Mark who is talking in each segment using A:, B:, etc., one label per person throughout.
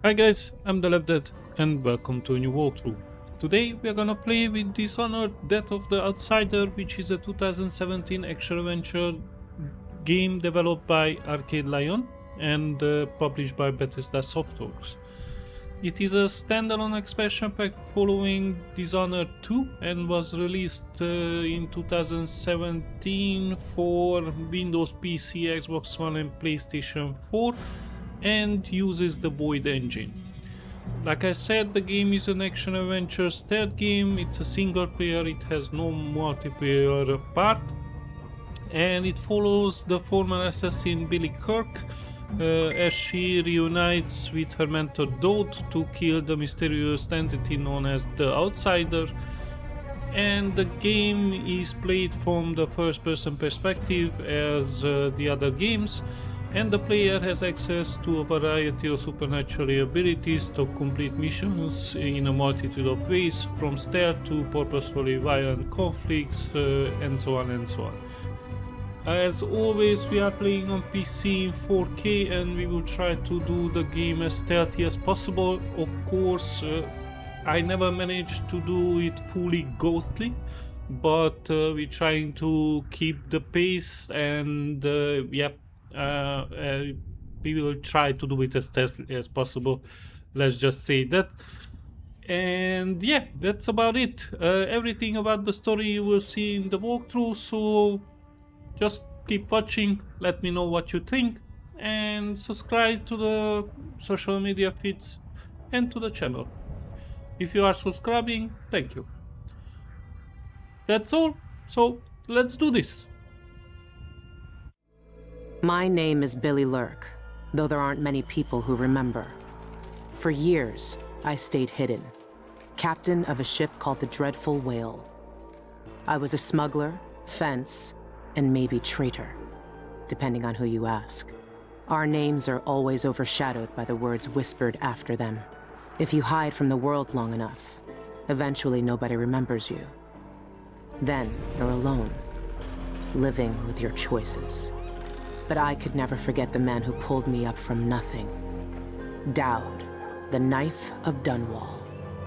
A: Hi guys, I'm the Dead and welcome to a new walkthrough. Today we are gonna play with Dishonored Death of the Outsider, which is a 2017 action-adventure game developed by Arkane Lyon and published by Bethesda Softworks. It is a standalone expansion pack following Dishonored 2 and was released in 2017 for Windows PC, Xbox One and PlayStation 4 and uses the Void engine. Like I said, the game is an action-adventure stealth game. It's a single player, it has no multiplayer part, and it follows the former assassin Billie Lurk as she reunites with her mentor Daud to kill the mysterious entity known as the Outsider. And the game is played from the first-person perspective as the other games, and the player has access to a variety of supernatural abilities to complete missions in a multitude of ways, from stealth to purposefully violent conflicts, and so on and so on. As always, we are playing on PC in 4K and we will try to do the game as stealthy as possible. Of course, I never managed to do it fully ghostly, but we're trying to keep the pace and we will try to do it as stealthy as possible. Let's just say that. And yeah, that's about it. Everything about the story you will see in the walkthrough, so just keep watching, let me know what you think, and subscribe to the social media feeds and to the channel. If you are subscribing, thank you. That's all, so let's do this.
B: My name is Billie Lurk, though there aren't many people who remember. For years, I stayed hidden, captain of a ship called the Dreadful Whale. I was a smuggler, fence, and maybe traitor, depending on who you ask. Our names are always overshadowed by the words whispered after them. If you hide from the world long enough, eventually nobody remembers you. Then you're alone, living with your choices. But I could never forget the man who pulled me up from nothing. Daud, the Knife of Dunwall.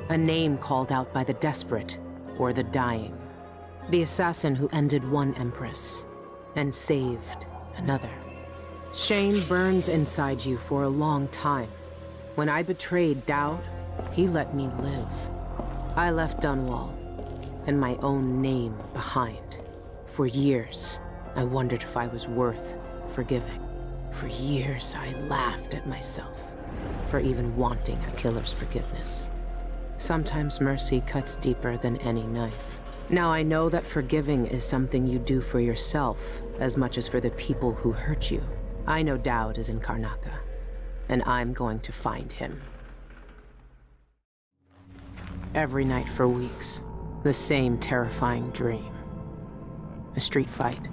B: A name called out by the desperate or the dying. The assassin who ended one empress and saved another. Shame burns inside you for a long time. When I betrayed Daud, he let me live. I left Dunwall and my own name behind. For years, I wondered if I was worth forgiving. For years, I laughed at myself for even wanting a killer's forgiveness. Sometimes mercy cuts deeper than any knife. Now I know that forgiving is something you do for yourself as much as for the people who hurt you. I know Daud is in Karnaca, and I'm going to find him. Every night for weeks, the same terrifying dream. A street fight.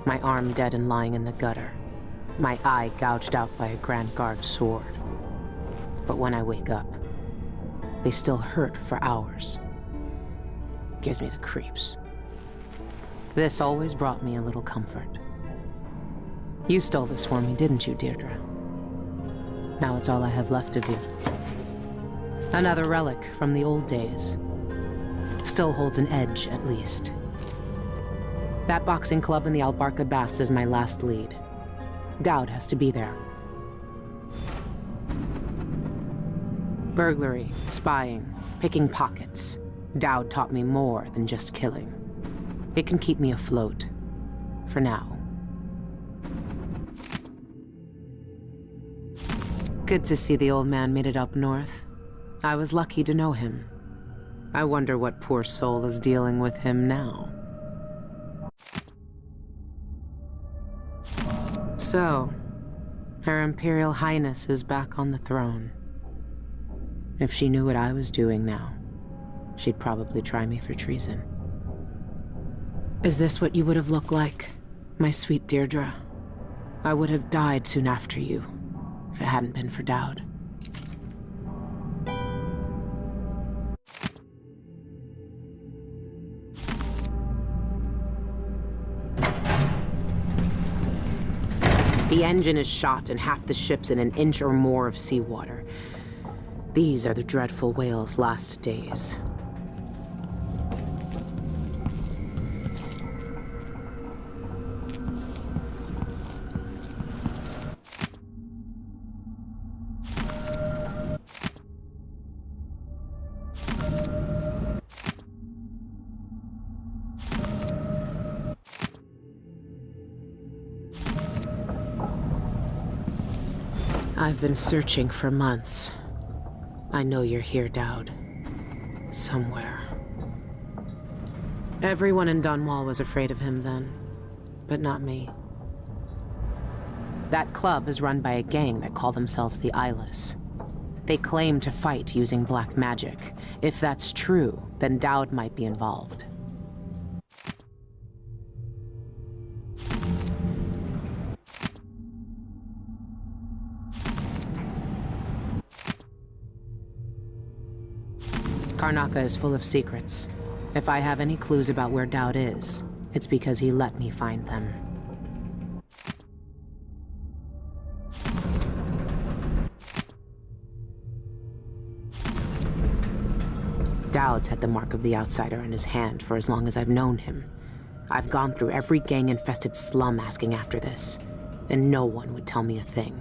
B: My arm dead and lying in the gutter. My eye gouged out by a Grand Guard sword. But when I wake up, they still hurt for hours. Gives me the creeps. This always brought me a little comfort. You stole this for me, didn't you, Deirdre? Now it's all I have left of you. Another relic from the old days. Still holds an edge, at least. That boxing club in the Albarca Baths is my last lead. Daud has to be there. Burglary, spying, picking pockets. Daud taught me more than just killing. It can keep me afloat. For now. Good to see the old man made it up north. I was lucky to know him. I wonder what poor soul is dealing with him now. So, Her Imperial Highness is back on the throne. If she knew what I was doing now, she'd probably try me for treason. Is this what you would have looked like, my sweet Deirdre? I would have died soon after you, if it hadn't been for Daud. The engine is shot and half the ship's in an inch or more of seawater. These are the dreadful whale's last days. I've been searching for months. I know you're here, Daud. Somewhere. Everyone in Dunwall was afraid of him then, but not me. That club is run by a gang that call themselves the Eyeless. They claim to fight using black magic. If that's true, then Daud might be involved. Karnaca is full of secrets. If I have any clues about where Daud is, it's because he let me find them. Daud's had the mark of the outsider in his hand for as long as I've known him. I've gone through every gang-infested slum asking after this, and no one would tell me a thing.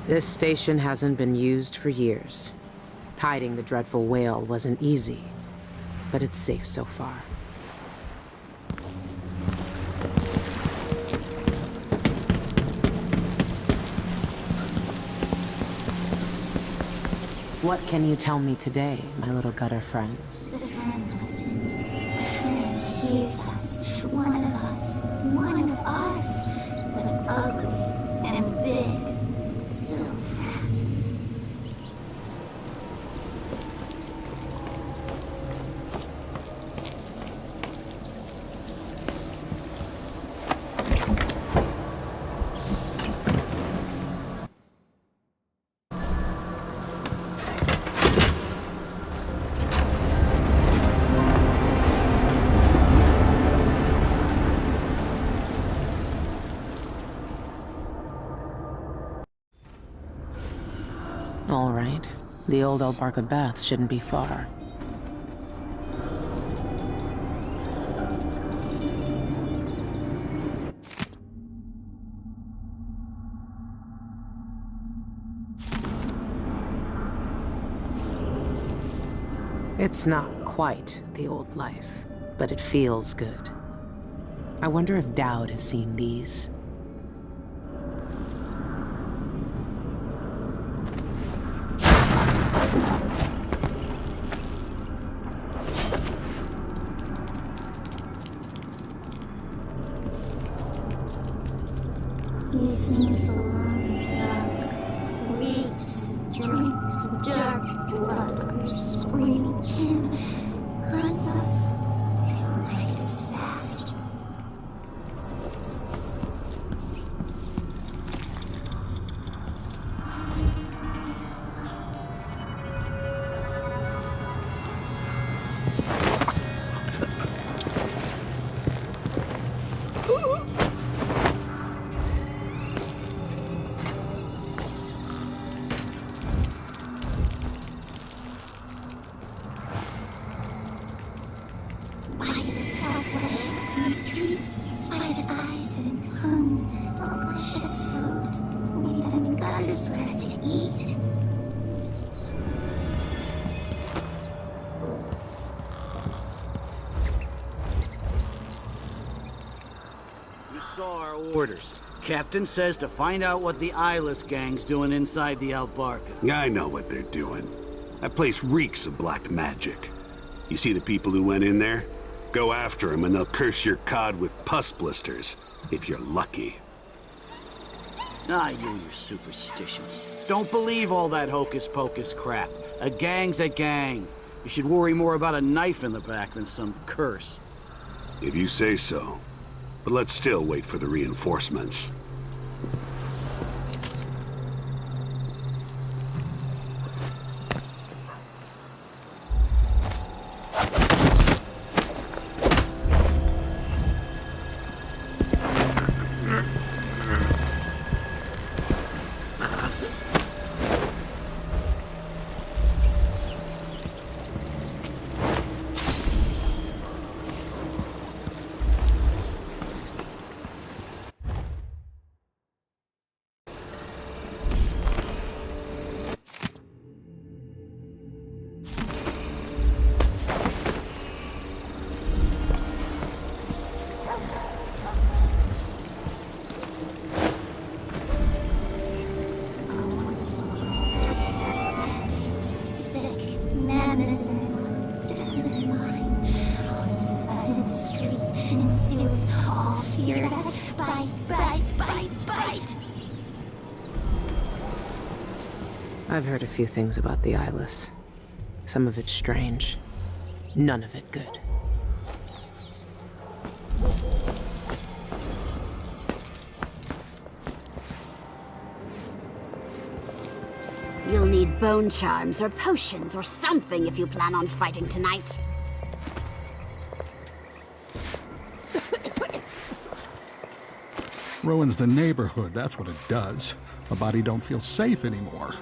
B: This station hasn't been used for years. Hiding the dreadful whale wasn't easy, but it's safe so far. What can you tell me today, my little gutter friends?
C: The friend listens. The friend hears us. One of us. One of us. But ugly and big. Still friend.
B: All right. The old Albarca Baths shouldn't be far. It's not quite the old life, but it feels good. I wonder if Daud has seen these.
C: He seems alone and dark, weeps, drink dark blood of screaming kin, hunts us. His night is fast. this for us to eat.
D: You saw our orders. Captain says to find out what the eyeless gang's doing inside the Albarca.
E: I know what they're doing. That place reeks of black magic. You see the people who went in there? Go after them and they'll curse your cod with pus blisters, if you're lucky.
D: Ah, you and your superstitions. Don't believe all that hocus-pocus crap. A gang's a gang. You should worry more about a knife in the back than some curse.
E: If you say so. But let's still wait for the reinforcements.
B: I've heard a few things about the Eyeless. Some of it strange. None of it good.
F: You'll need bone charms or potions or something if you plan on fighting tonight.
G: Ruins the neighborhood, that's what it does. My body don't feel safe anymore.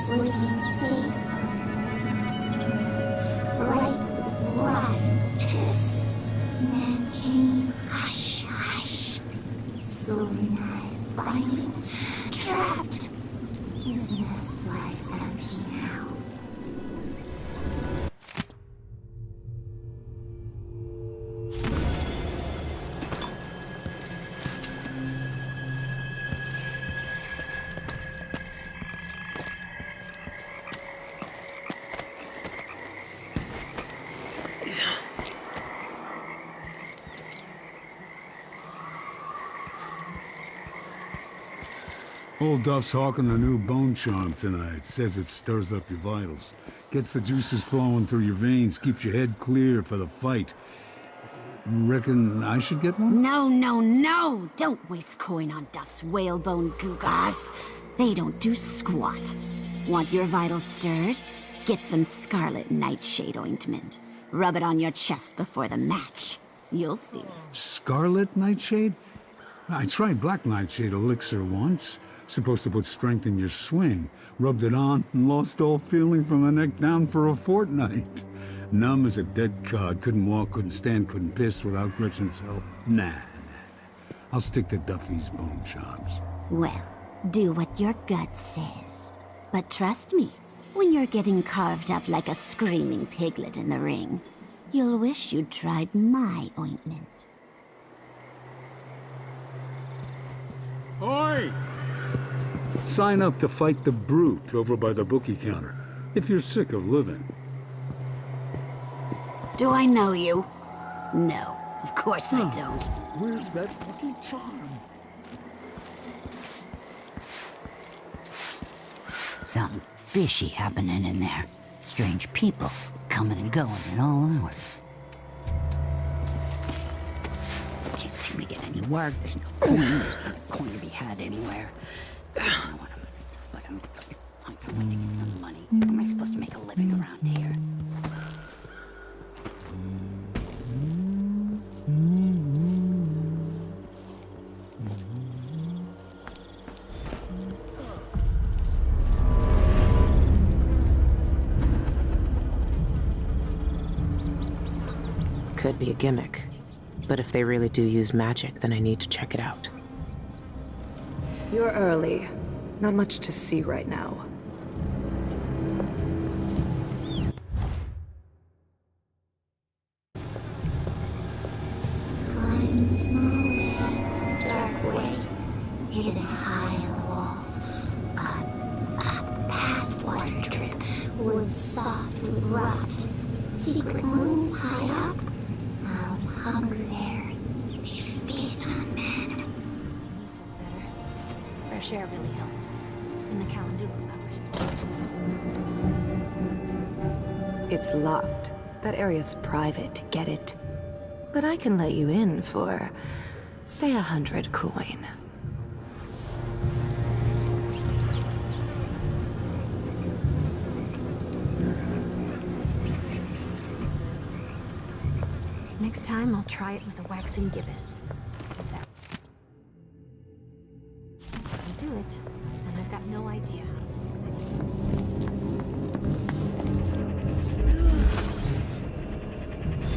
C: Sleeping safe. Bright with rotten piss. Man came, hush, hush. Silver knives, bindings, trapped. His nest lies empty now.
H: Old Duff's hawking a new bone charm tonight. Says it stirs up your vitals. Gets the juices flowing through your veins, keeps your head clear for the fight. You reckon I should get one?
F: No, no, no! Don't waste coin on Duff's whalebone gewgaws. They don't do squat. Want your vitals stirred? Get some scarlet nightshade ointment. Rub it on your chest before the match. You'll see.
H: Scarlet nightshade? I tried black nightshade elixir once. Supposed to put strength in your swing. Rubbed it on and lost all feeling from the neck down for a fortnight. Numb as a dead cod. Couldn't walk, couldn't stand, couldn't piss without Gretchen's help. Nah. I'll stick to Duffy's bone charms.
F: Well, do what your gut says. But trust me, when you're getting carved up like a screaming piglet in the ring, you'll wish you'd tried my ointment.
H: Oi! Sign up to fight the brute over by the bookie counter, if you're sick of living.
F: Do I know you? No, of course I don't.
H: Where's that lucky charm?
I: Something fishy happening in there. Strange people coming and going at all hours. Can't seem to get any work. There's no coin. There's no coin to be had anywhere. I don't know what I'm gonna do, but I'm gonna find some way to get some money. How am I supposed to make a living around here?
B: Could be a gimmick. But if they really do use magic, then I need to check it out.
J: You're early. Not much to see right now.
C: Climbing slowly, dark way, hidden high in the walls. Up past water drip, woods soft with rot. Secret rooms high up. Mouths hunger there. They feast on men.
F: Feels better. Fresh air really helped. And the calendula flowers.
J: It's locked. That area's private, get it? But I can let you in for, say, 100 coin.
F: Next time, I'll try it with a waxing gibbous. If that doesn't do it, then I've got no idea how to fix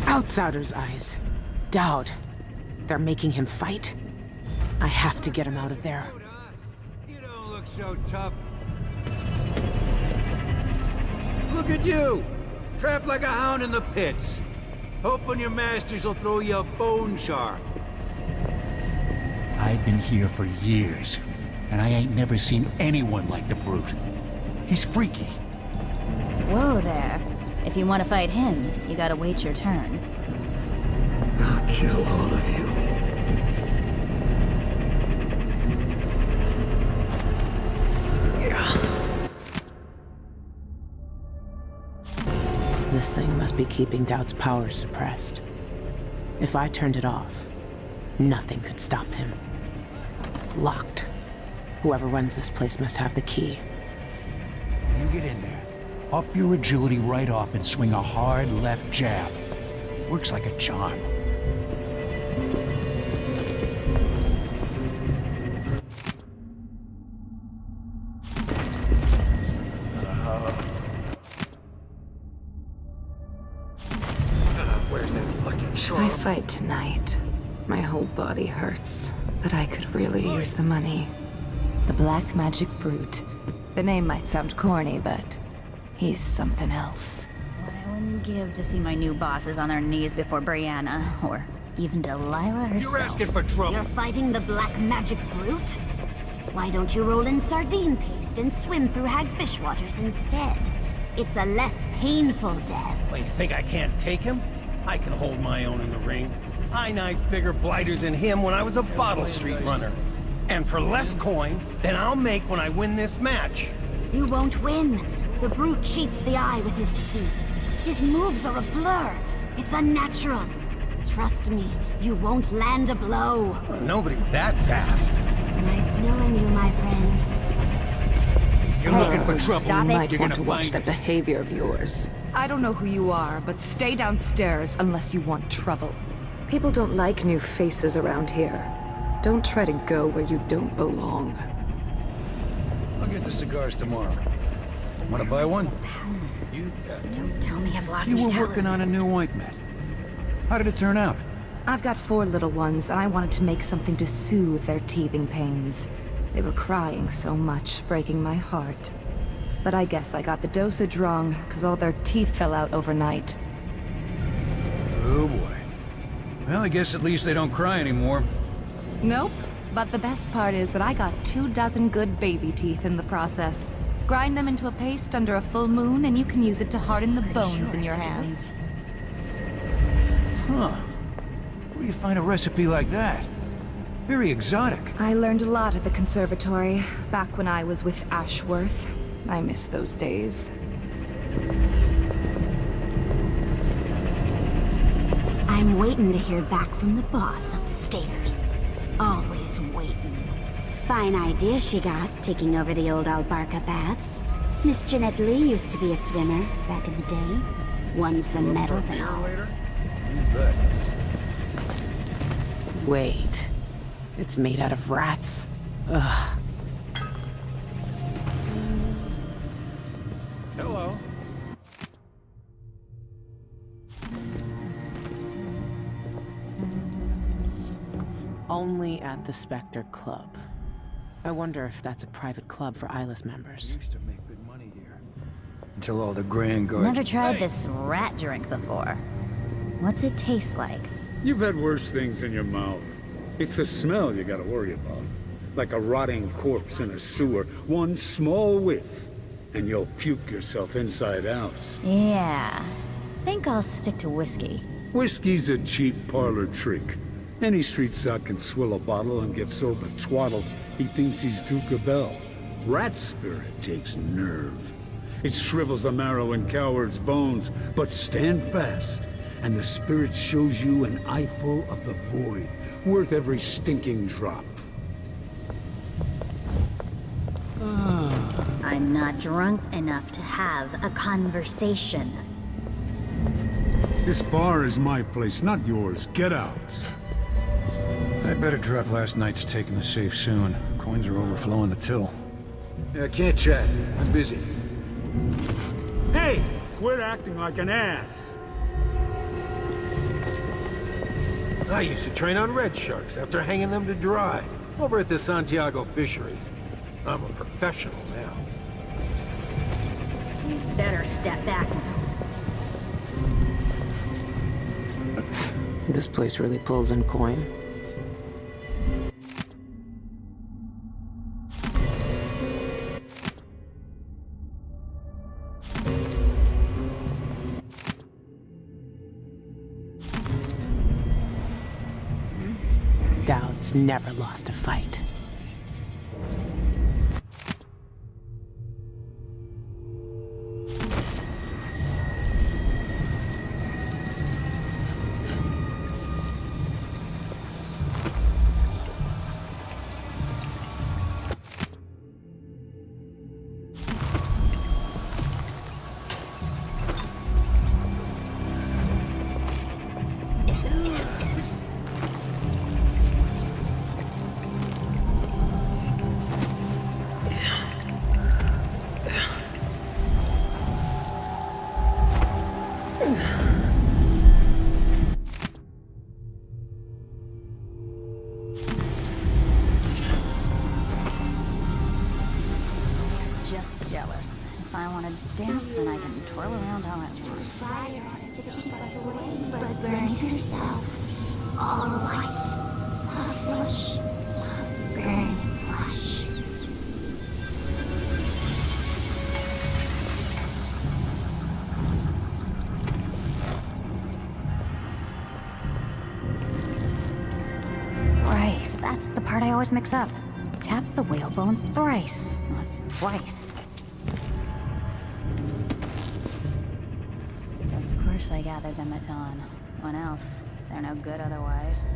F: it.
B: Outsider's eyes. Daud. They're making him fight? I have to get him out of there.
K: You don't look so tough. Look at you! Trapped like a hound in the pits. Hoping your masters will throw you a bone shark.
L: I've been here for years, and I ain't never seen anyone like the brute. He's freaky.
M: Whoa there. If you want to fight him, you gotta wait your turn.
E: I'll kill all of you.
B: This thing must be keeping Daud's powers suppressed. If I turned it off, nothing could stop him. Locked. Whoever runs this place must have the key.
L: You get in there, up your agility right off and swing a hard left jab. Works like a charm.
J: I fight tonight. My whole body hurts, but I could really use the money. The Black Magic Brute. The name might sound corny, but he's something else.
M: What I wouldn't give to see my new bosses on their knees before Brianna, or even Delilah herself.
K: You're asking for trouble.
F: You're fighting the Black Magic Brute? Why don't you roll in sardine paste and swim through hagfish waters instead? It's a less painful death.
K: Well, you think I can't take him? I can hold my own in the ring. I knifed bigger blighters than him when I was a Bottle Street runner. And for less coin than I'll make when I win this match.
F: You won't win. The Brute cheats the eye with his speed. His moves are a blur. It's unnatural. Trust me, you won't land a blow.
K: Well, nobody's that fast.
F: Nice knowing you, my friend.
K: You're looking for trouble.
J: You might
K: You're
J: want
K: gonna
J: to watch
K: find
J: that behavior of yours. I don't know who you are, but stay downstairs unless you want trouble. People don't like new faces around here. Don't try to go where you don't belong.
K: I'll get the cigars tomorrow. Wanna buy one?
M: Don't tell me I've lost
L: You
M: my
L: were
M: talisman.
L: working on a new ointment. How did it turn out?
J: I've got 4 little ones, and I wanted to make something to soothe their teething pains. They were crying so much, breaking my heart. But I guess I got the dosage wrong, because all their teeth fell out overnight.
K: Oh boy. Well, I guess at least they don't cry anymore.
J: Nope. But the best part is that I got 24 good baby teeth in the process. Grind them into a paste under a full moon, and you can use it to harden the bones in your hands.
L: Huh. Where do you find a recipe like that? Very exotic.
J: I learned a lot at the conservatory, back when I was with Ashworth. I miss those days.
F: I'm waiting to hear back from the boss upstairs. Always waiting. Fine idea she got, taking over the old Albarca baths. Miss Jeanette Lee used to be a swimmer back in the day. Won some medals and all.
B: Wait. It's made out of rats. Ugh.
K: Hello.
B: Only at the Spectre Club. I wonder if that's a private club for eyeless members.
L: Used to make good money here. Until all the grand guards...
M: Never tried this rat drink before. What's it taste like?
H: You've had worse things in your mouth. It's the smell you gotta worry about. Like a rotting corpse in a sewer. One small whiff, and you'll puke yourself inside out.
M: Yeah. Think I'll stick to whiskey.
H: Whiskey's a cheap parlor trick. Any street sot can swill a bottle and get so betwaddled he thinks he's Duke of Bell. Rat spirit takes nerve. It shrivels the marrow in cowards' bones, but stand fast, and the spirit shows you an eyeful of the void, worth every stinking drop.
M: I'm not drunk enough to have a conversation.
H: This bar is my place, not yours. Get out.
L: I'd better drop last night's take in the safe soon. Coins are overflowing the till.
H: Yeah, I can't chat. I'm busy. Hey! Quit acting like an ass!
K: I used to train on red sharks after hanging them to dry over at the Santiago fisheries. I'm a professional now.
M: You better step back now.
B: This place really pulls in coin. Daud's never lost a fight.
M: If I want to dance, then I can twirl around all I want.
C: Fire is to keep us away, but burn yourself. All light, tough flesh, tough burn flesh.
M: Thrice, that's the part I always mix up. Tap the whalebone thrice, not twice. Of course I gathered them at dawn. What else? They're no good otherwise.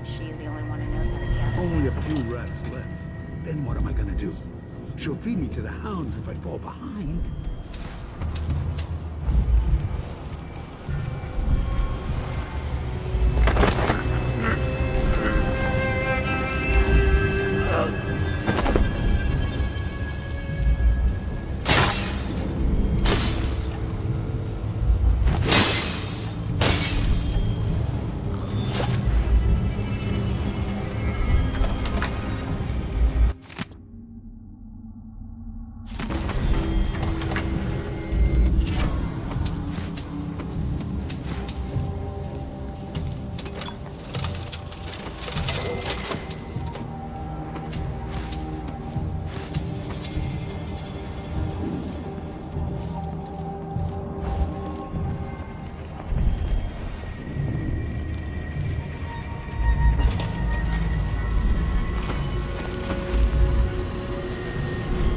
M: She's the only one who knows how to gather.
H: Only a few rats left. Then what am I gonna do? She'll feed me to the hounds if I fall behind.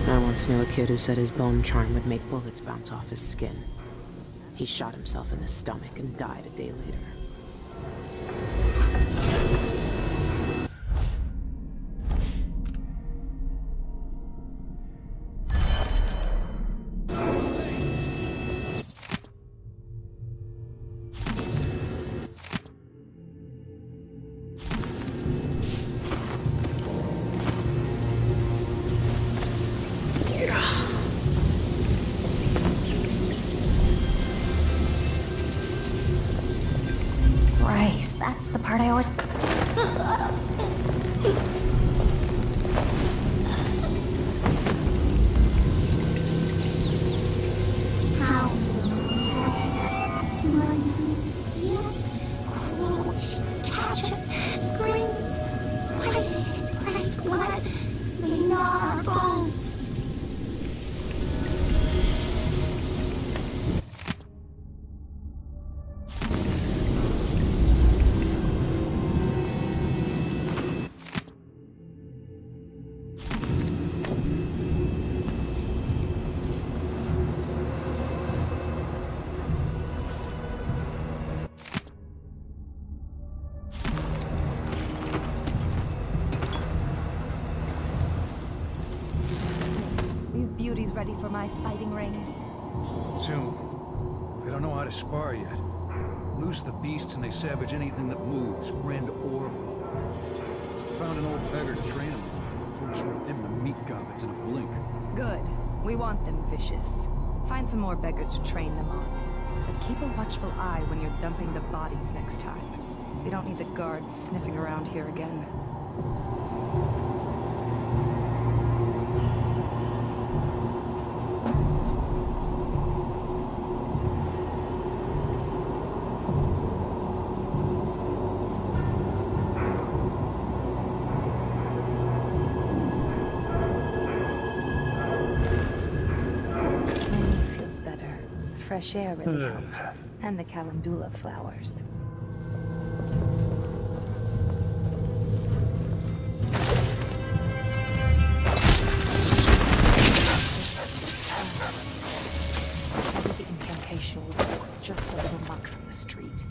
B: I once knew a kid who said his bone charm would make bullets bounce off his skin. He shot himself in the stomach and died a day later.
M: That's the part I always...
C: Hounds of hell's smiles, see us, cruelty, catch us, screams, white and bright blood, they gnaw our bones.
J: Beauty's ready for my fighting ring.
L: Soon. They don't know how to spar yet. Loose the beasts and they savage anything that moves, friend or foe. Found an old beggar to train them with. Told us ripped him to meat gobbets in a blink.
J: Good. We want them vicious. Find some more beggars to train them on. But keep a watchful eye when you're dumping the bodies next time. We don't need the guards sniffing around here again. Fresh air really helped. And the calendula flowers. Maybe the incantation will work just a little mark from the street.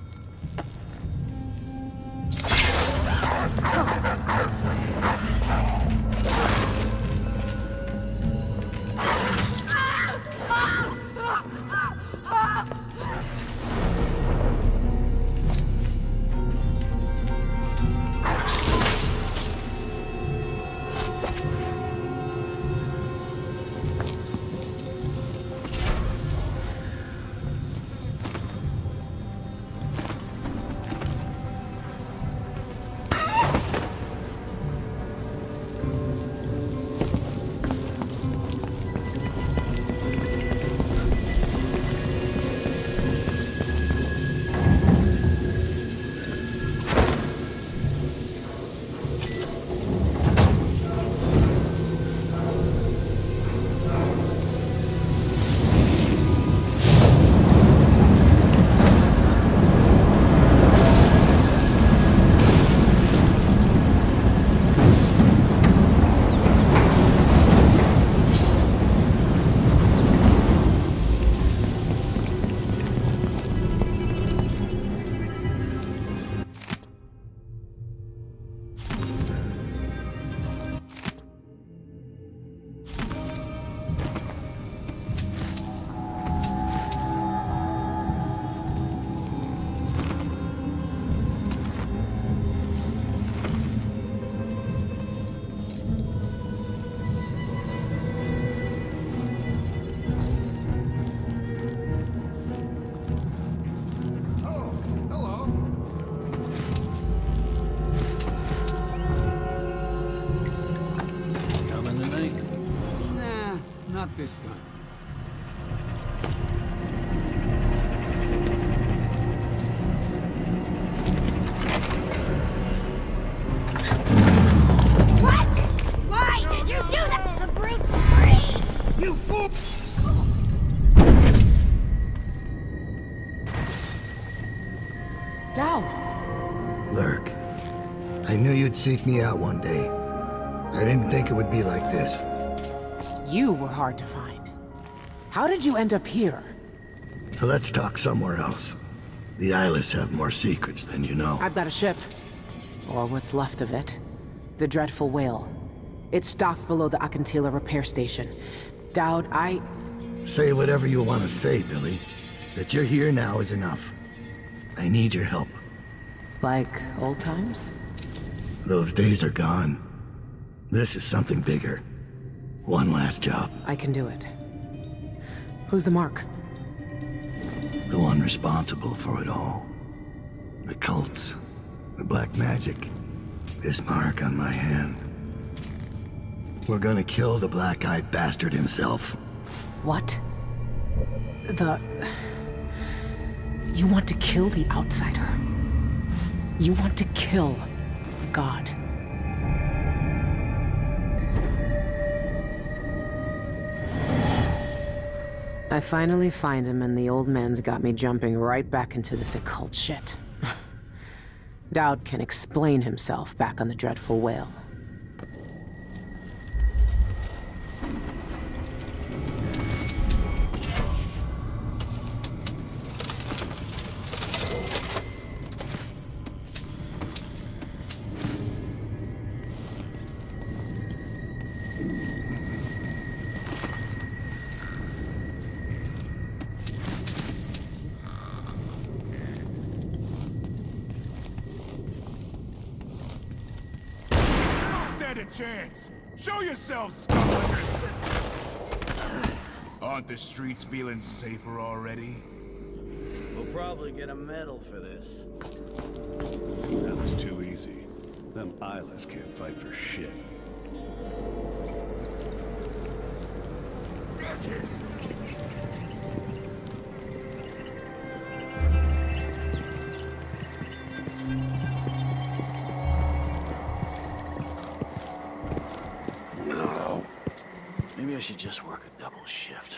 H: Not this time.
C: What? Why did you do that? The brute's free!
L: You fool!
B: Daud!
N: Lurk, I knew you'd seek me out one day. I didn't think it would be like this.
B: You were hard to find. How did you end up here?
N: So let's talk somewhere else. The Eyeless have more secrets than you know.
B: I've got a ship. Or what's left of it. The Dreadful Whale. It's docked below the Akantila repair station. Daud, I...
N: Say whatever you want to say, Billy. That you're here now is enough. I need your help.
B: Like old times?
N: Those days are gone. This is something bigger. One last job.
B: I can do it. Who's the mark?
N: The one responsible for it all. The cults. The black magic. This mark on my hand. We're gonna kill the black-eyed bastard himself.
B: What? You want to kill the outsider? You want to kill God? I finally find him, and the old man's got me jumping right back into this occult shit. Daud can explain himself back on the Dreadful Whale.
O: Chance. Show yourselves, scumbag! Aren't the streets feeling safer already?
D: We'll probably get a medal for this.
E: That was too easy. Them eyeless can't fight for shit.
D: Maybe I should just work a double shift.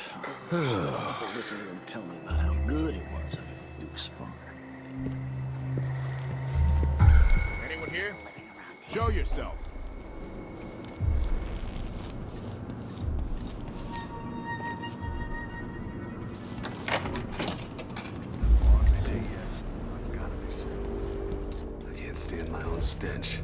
D: So I have to listen to him tell me about how good it was up at Duke's farm.
O: Anyone here? Show yourself.
E: I can't stand my own stench.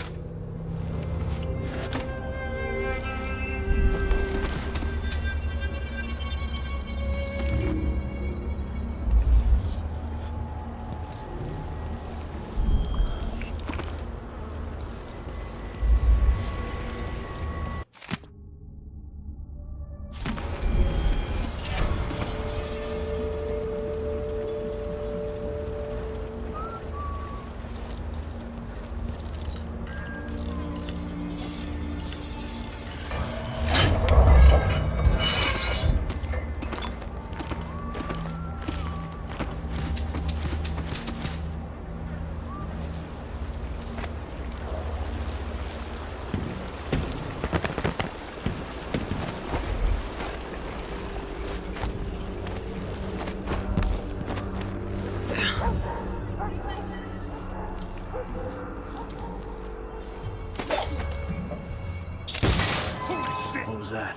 D: What was that?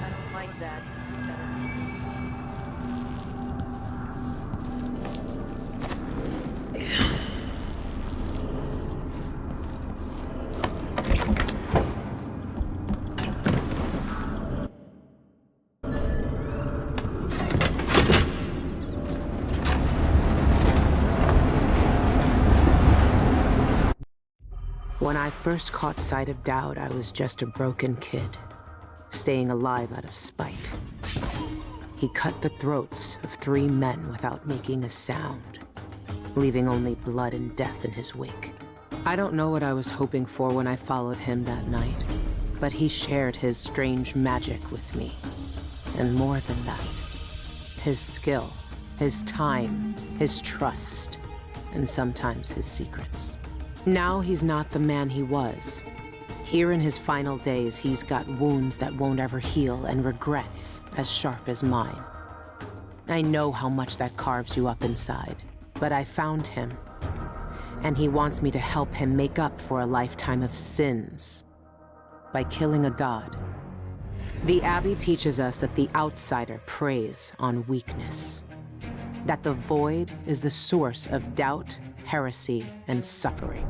M: I don't like that.
B: When I first caught sight of Daud, I was just a broken kid, staying alive out of spite. He cut the throats of 3 men without making a sound, leaving only blood and death in his wake. I don't know what I was hoping for when I followed him that night, but he shared his strange magic with me. And more than that, his skill, his time, his trust, and sometimes his secrets. Now he's not the man he was. Here in his final days, he's got wounds that won't ever heal and regrets as sharp as mine. I know how much that carves you up inside, but I found him, and he wants me to help him make up for a lifetime of sins by killing a god. The Abbey teaches us that the outsider preys on weakness, that the void is the source of doubt, heresy, and suffering.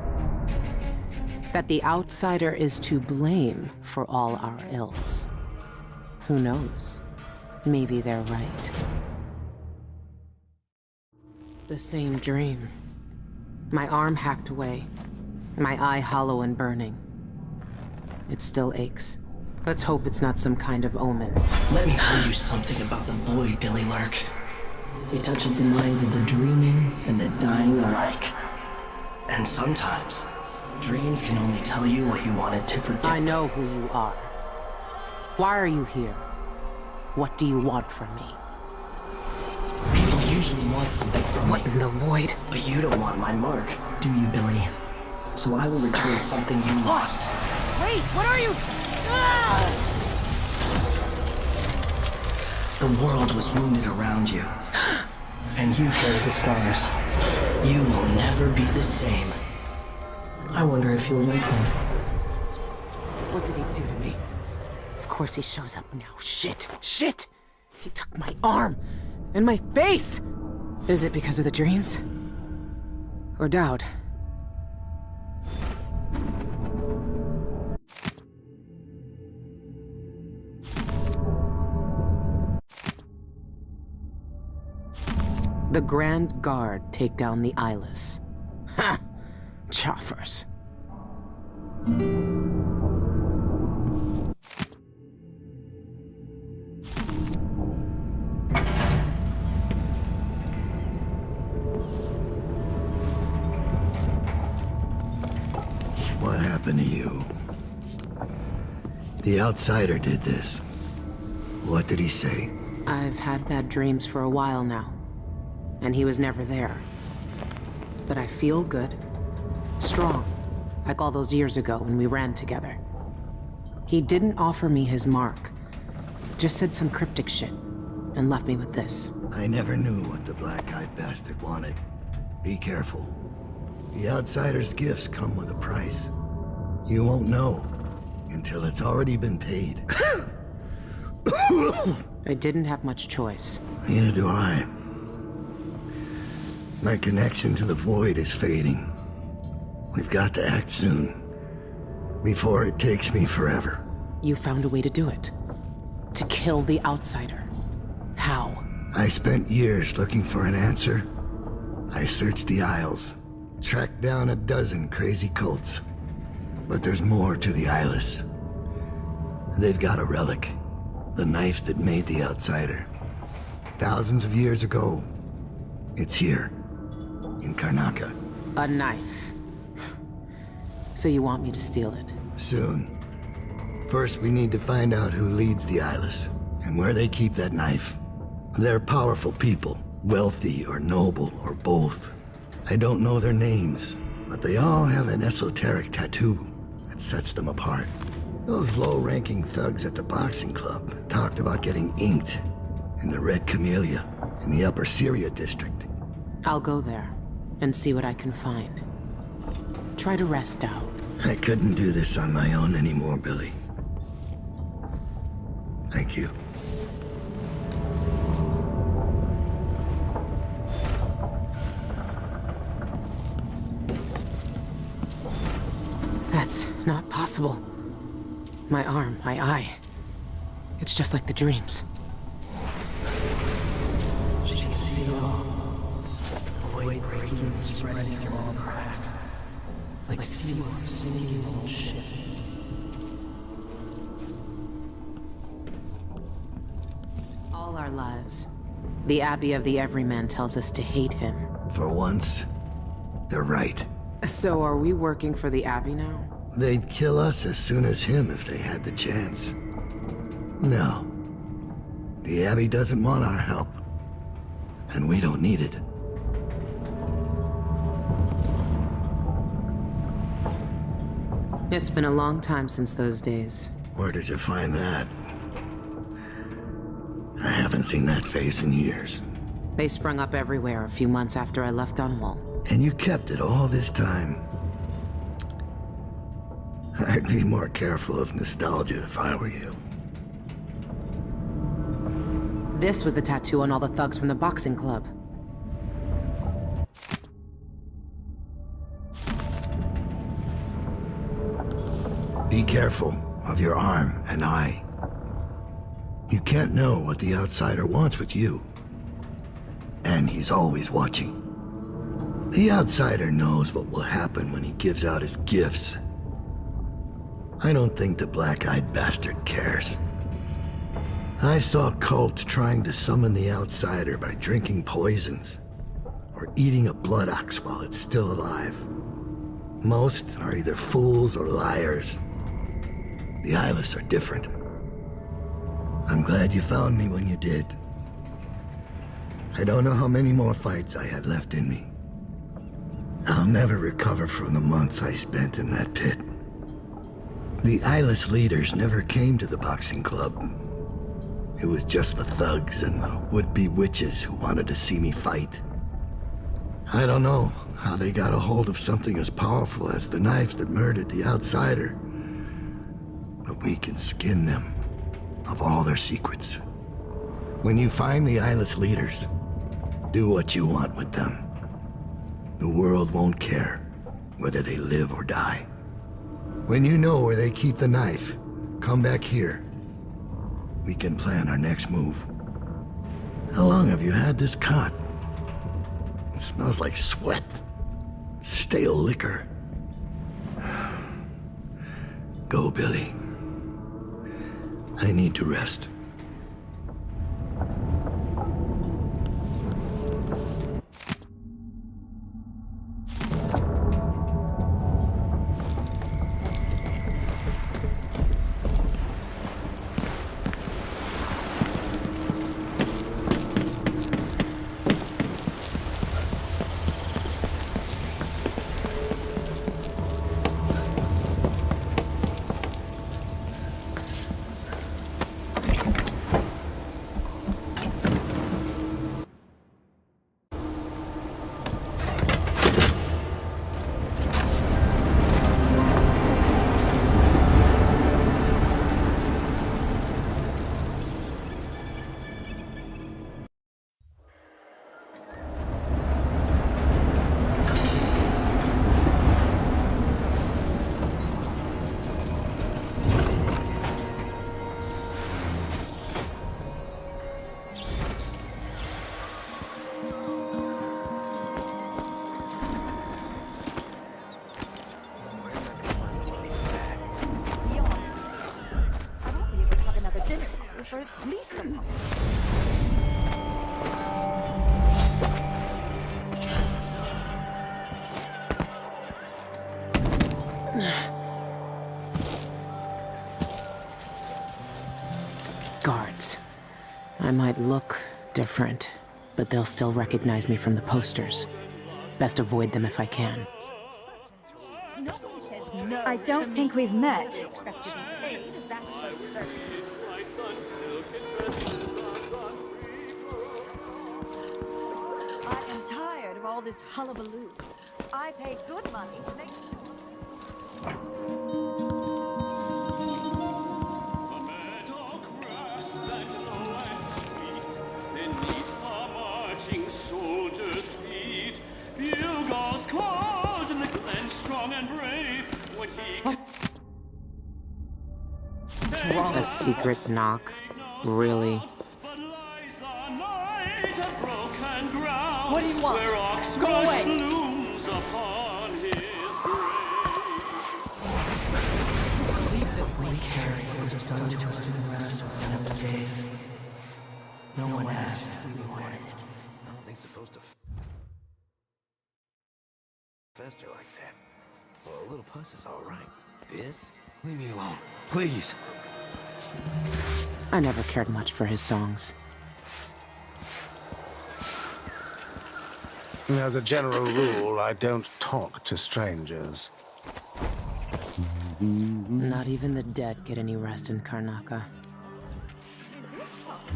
B: That the outsider is to blame for all our ills. Who knows? Maybe they're right. The same dream. My arm hacked away, My eye hollow and burning. It still aches. Let's hope it's not some kind of omen.
P: Let me tell you something about the void, Billie Lurk. It touches the minds of the dreaming and the dying alike. And sometimes, dreams can only tell you what you wanted to forget.
B: I know who you are. Why are you here? What do you want from me?
P: People usually want something from me.
B: What in the void?
P: But you don't want my mark, do you, Billie? So I will return something you lost.
B: Wait, what are you? Ah!
P: The world was wounded around you. And you carry the scars. You will never be the same. I wonder if you'll like them.
B: What did he do to me? Of course he shows up now. Shit! Shit! He took my arm! And my face! Is it because of the dreams? Or Daud? The Grand Guard take down the Eyeless. Ha! Choffers.
N: What happened to you? The outsider did this. What did he say?
B: I've had bad dreams for a while now. And he was never there. But I feel good. Strong. Like all those years ago when we ran together. He didn't offer me his mark. Just said some cryptic shit. And left me with this.
N: I never knew what the black-eyed bastard wanted. Be careful. The outsider's gifts come with a price. You won't know until it's already been paid.
B: I didn't have much choice.
N: Neither do I. My connection to the void is fading. We've got to act soon. Before it takes me forever.
B: You found a way to do it. To kill the outsider. How?
N: I spent years looking for an answer. I searched the Isles. Tracked down a dozen crazy cults. But there's more to the Eyeless. They've got a relic. The knife that made the outsider. Thousands of years ago. It's here. In Karnaca.
B: A knife. So you want me to steal it?
N: Soon. First, we need to find out who leads the Eyeless, and where they keep that knife. They're powerful people, wealthy or noble or both. I don't know their names, but they all have an esoteric tattoo that sets them apart. Those low-ranking thugs at the boxing club talked about getting inked in the Red Camellia in the Upper Syria district.
B: I'll go there and see what I can find. Try to rest out.
N: I couldn't do this on my own anymore, Billie. Thank you.
B: That's not possible. My arm, my eye. It's just like the dreams.
P: She can see it all. The void breaking and spreading through all the cracks. Like seawater sinking an old ship.
B: All our lives, the Abbey of the Everyman tells us to hate him.
N: For once, they're right.
B: So are we working for the Abbey now?
N: They'd kill us as soon as him if they had the chance. No. The Abbey doesn't want our help. And we don't need it.
B: It's been a long time since those days.
N: Where did you find that? I haven't seen that face in years.
B: They sprung up everywhere a few months after I left Dunwall.
N: And you kept it all this time. I'd be more careful of nostalgia if I were you.
B: This was the tattoo on all the thugs from the boxing club.
N: Be careful of your arm and eye. You can't know what the outsider wants with you. And he's always watching. The outsider knows what will happen when he gives out his gifts. I don't think the black-eyed bastard cares. I saw cults trying to summon the outsider by drinking poisons or eating a blood ox while it's still alive. Most are either fools or liars. The eyeless are different. I'm glad you found me when you did. I don't know how many more fights I had left in me. I'll never recover from the months I spent in that pit. The eyeless leaders never came to the boxing club. It was just the thugs and the would-be witches who wanted to see me fight. I don't know how they got a hold of something as powerful as the knife that murdered the outsider. But we can skin them of all their secrets. When you find the eyeless leaders, do what you want with them. The world won't care whether they live or die. When you know where they keep the knife, come back here. We can plan our next move. How long have you had this cot? It smells like sweat, stale liquor. Go, Billy. I need to rest.
B: Guards. I might look different, but they'll still recognize me from the posters. Best avoid them if I can.
Q: I don't think we've met. I am tired of all this hullabaloo. I pay good money to make...
B: A secret knock? Really?
Q: What do you want? Go away!
P: We carry what was done to us in the rest of the next days. No one asked if we wanted it.
D: I don't think it's supposed to fester like that. Well, a little puss is all right. This? Leave me alone, please.
B: I never cared much for his songs.
R: As a general rule, I don't talk to strangers.
B: Not even the dead get any rest in Karnaca.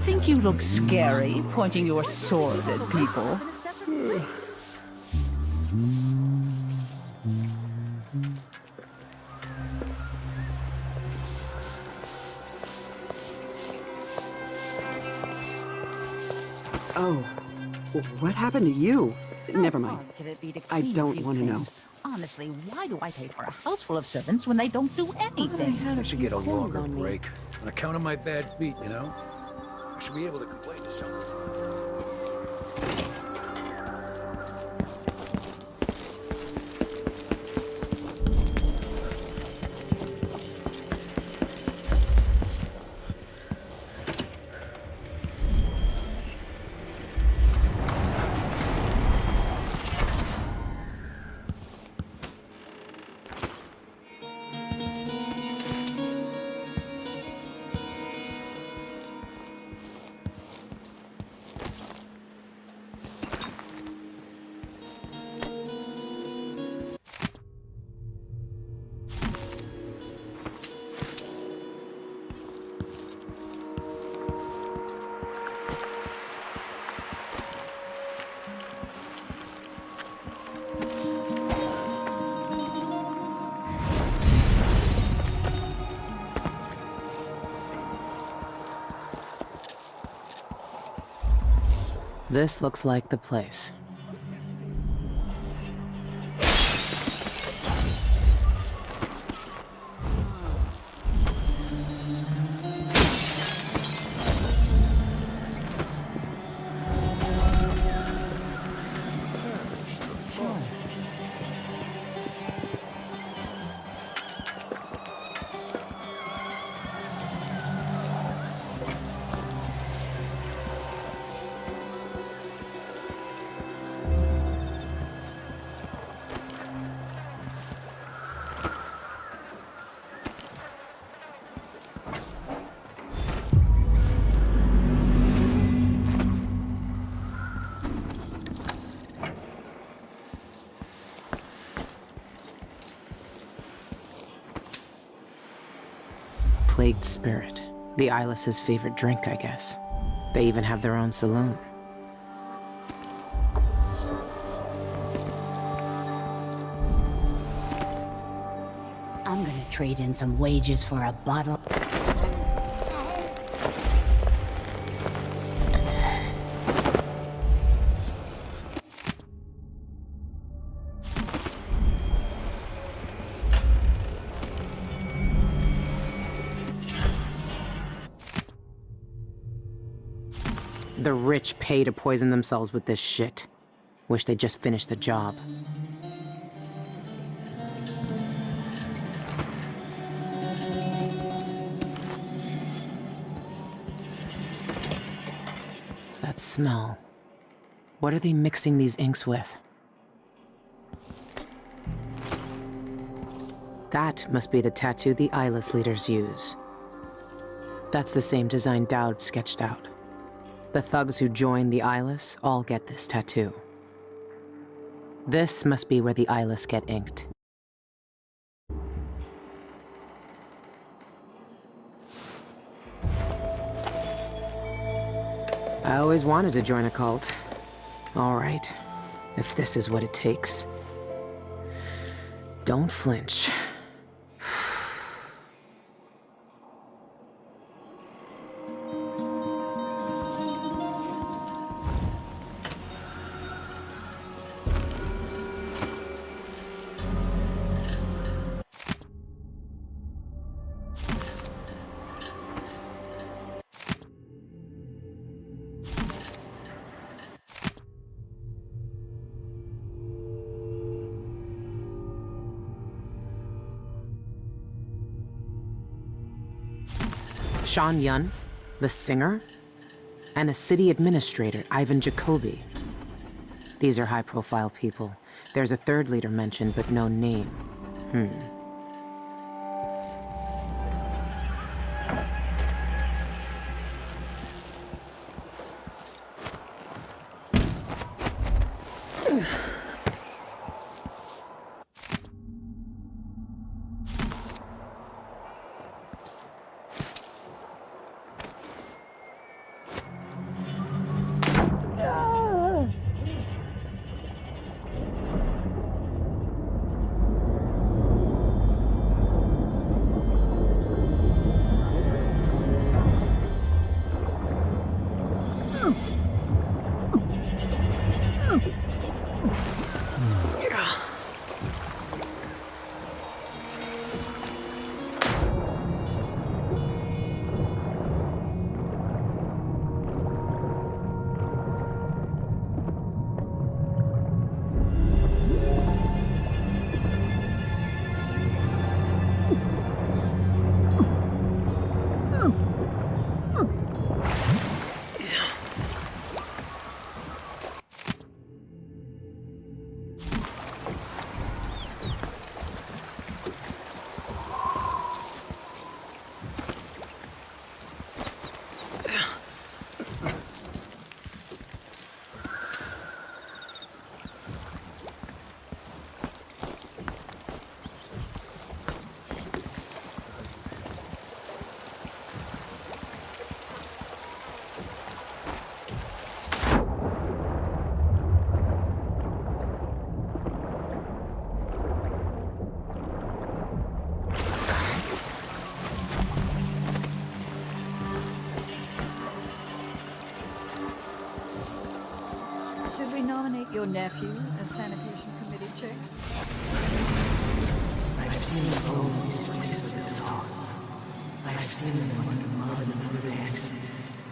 S: Think you look scary, pointing your sword at people?
T: Oh, what happened to you? Never mind. I don't want to know.
S: Honestly, why do I pay for a house full of servants when they don't do anything?
L: I should get a longer break. On account of my bad feet, you know? I should be able to complain to someone.
B: This looks like the place. Plagued spirit. The Eyeless's favorite drink, I guess. They even have their own saloon.
F: I'm gonna trade in some wages for a bottle.
B: The rich pay to poison themselves with this shit. Wish they'd just finish the job. That smell. What are they mixing these inks with? That must be the tattoo the Eyeless leaders use. That's the same design Daud sketched out. The thugs who join the Eyeless all get this tattoo. This must be where the Eyeless get inked. I always wanted to join a cult. All right, if this is what it takes. Don't flinch. Sean Yun, the singer, and a city administrator, Ivan Jacoby. These are high-profile people. There's a third leader mentioned, but no name.
Q: your nephew as sanitation committee chair?
P: I've seen the holes these places are built on. I've seen them under mud and under picks,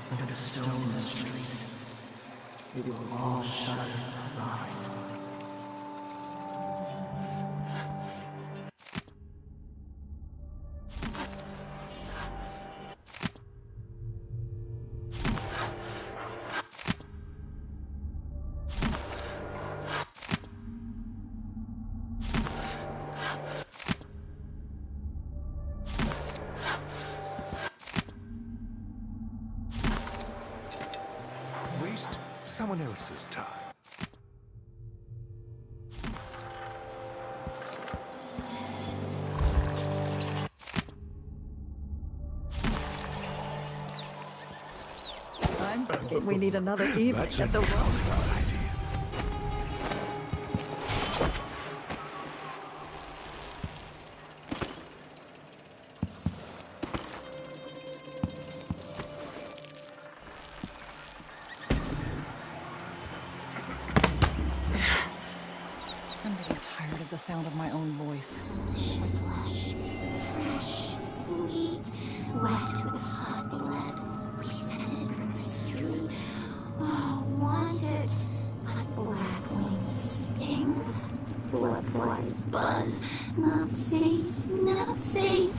P: under the stones and streets. It will all shudder and rot.
R: Waste someone else's time.
Q: I'm thinking we need another evening
R: That's
Q: at the
R: a
Q: well.
R: idea.
Q: I'm getting tired of the sound of my own voice.
C: Delicious flesh, fresh, sweet, wet with hot blood. We sent it from the street. Oh, want it. A black wing stings. Blood flies buzz. Not safe, not safe.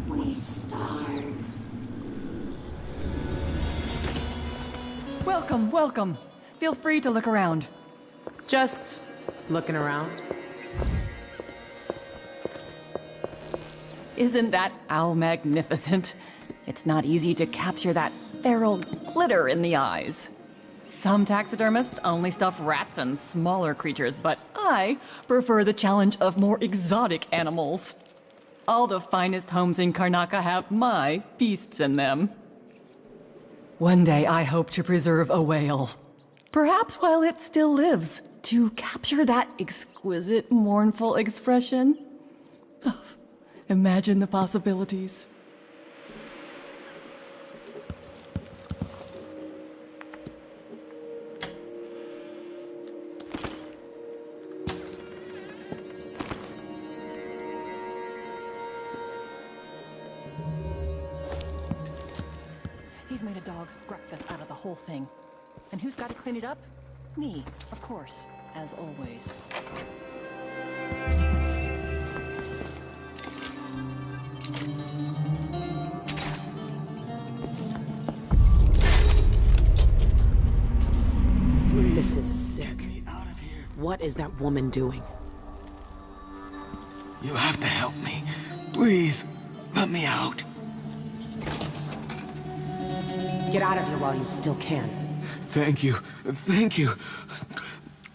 C: We starve.
Q: Welcome, welcome. Feel free to look around.
B: Just looking around.
Q: Isn't that owl magnificent? It's not easy to capture that feral glitter in the eyes. Some taxidermists only stuff rats and smaller creatures, but I prefer the challenge of more exotic animals. All the finest homes in Karnaca have my beasts in them. One day I hope to preserve a whale. Perhaps while it still lives, to capture that exquisite, mournful expression. Oh, imagine the possibilities. He's made a dog's breakfast out of the whole thing. And who's got to clean it up? Me, of course, as always.
B: This is sick. What is that woman doing?
R: You have to help me. Please, let me out.
B: Get out of here while you still can.
R: Thank you. Thank you.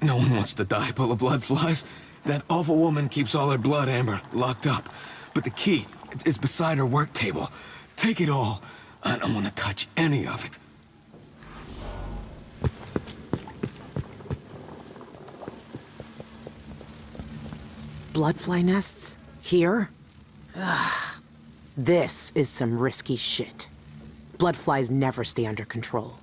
R: No one wants to die full of blood flies. That awful woman keeps all her blood amber locked up. But the key is beside her work table. Take it all. I don't want to touch any of it.
B: Bloodfly nests? Here? Ugh. This is some risky shit. Bloodflies never stay under control.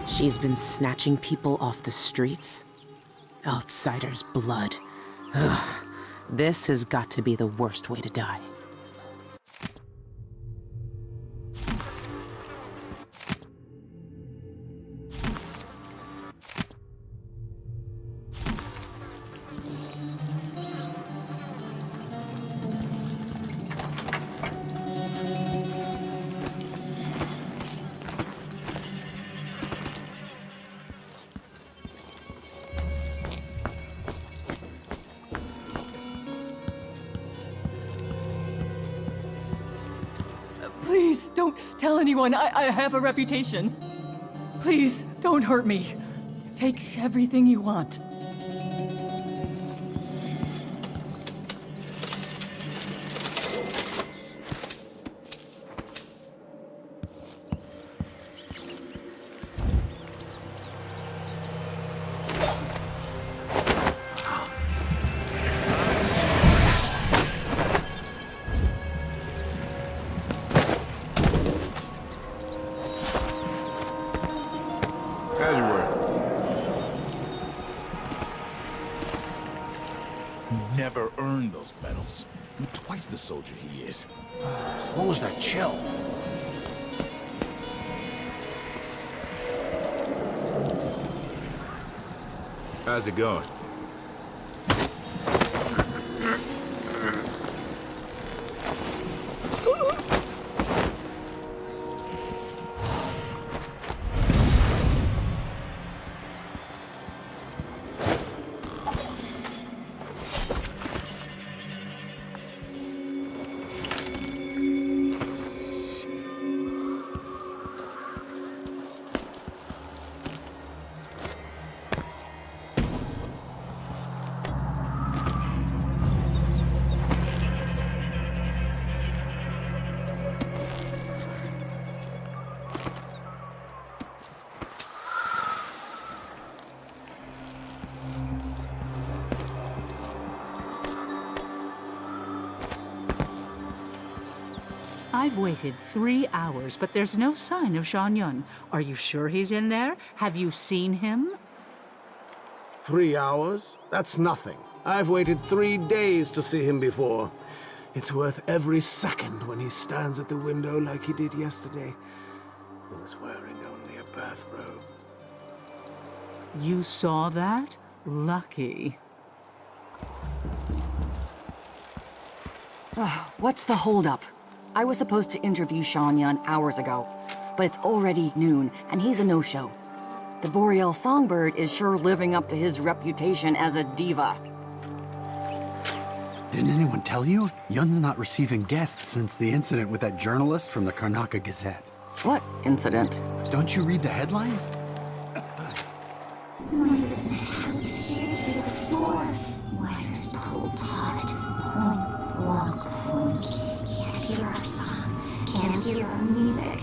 B: She's been snatching people off the streets? Outsider's blood. Ugh. This has got to be the worst way to die.
Q: don't tell anyone. I have a reputation. Please, don't hurt me. Take everything you want.
O: As you were. Never earned those medals. I'm twice the soldier he is.
D: So what was that chill?
O: How's it going?
S: I've waited 3 hours, but there's no sign of Sean Yun. Are you sure he's in there? Have you seen him?
U: 3 hours? That's nothing. I've waited 3 days to see him before. It's worth every second when he stands at the window like he did yesterday. He was wearing only a bathrobe.
S: You saw that? Lucky.
Q: What's the holdup? I was supposed to interview Sean Yun hours ago, but it's already noon, and he's a no-show. The Boreal Songbird is sure living up to his reputation as a diva.
V: Didn't anyone tell you? Yun's not receiving guests since the incident with that journalist from the Karnaca Gazette.
Q: What incident?
V: Don't you read the headlines?
C: Noises in the house here through the floor. Wires pulled taut. Clunk, clunk, clunk. Can't hear our song. Can't hear our music.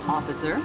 Q: Officer?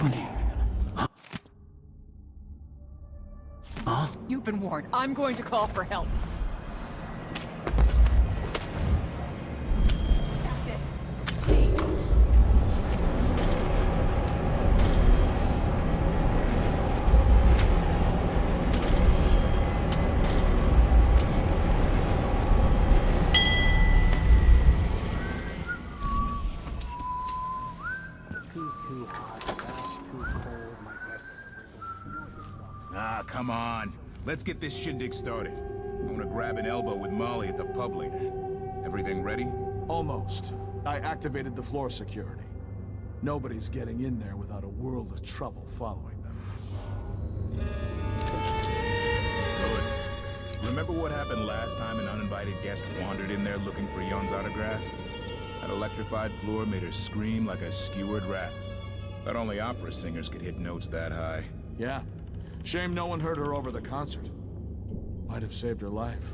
H: happening?
V: Huh?
Q: You've been warned. I'm going to call for help.
O: Ah, come on. Let's get this shindig started. I want to grab an elbow with Molly at the pub later. Everything ready?
A: Almost. I activated the floor security. Nobody's getting in there without a world of trouble following them.
O: Good. Remember what happened last time an uninvited guest wandered in there looking for Yon's autograph? That electrified floor made her scream like a skewered rat. Thought only opera singers could hit notes that high.
A: Yeah. Shame no one heard her over the concert. Might have saved her life.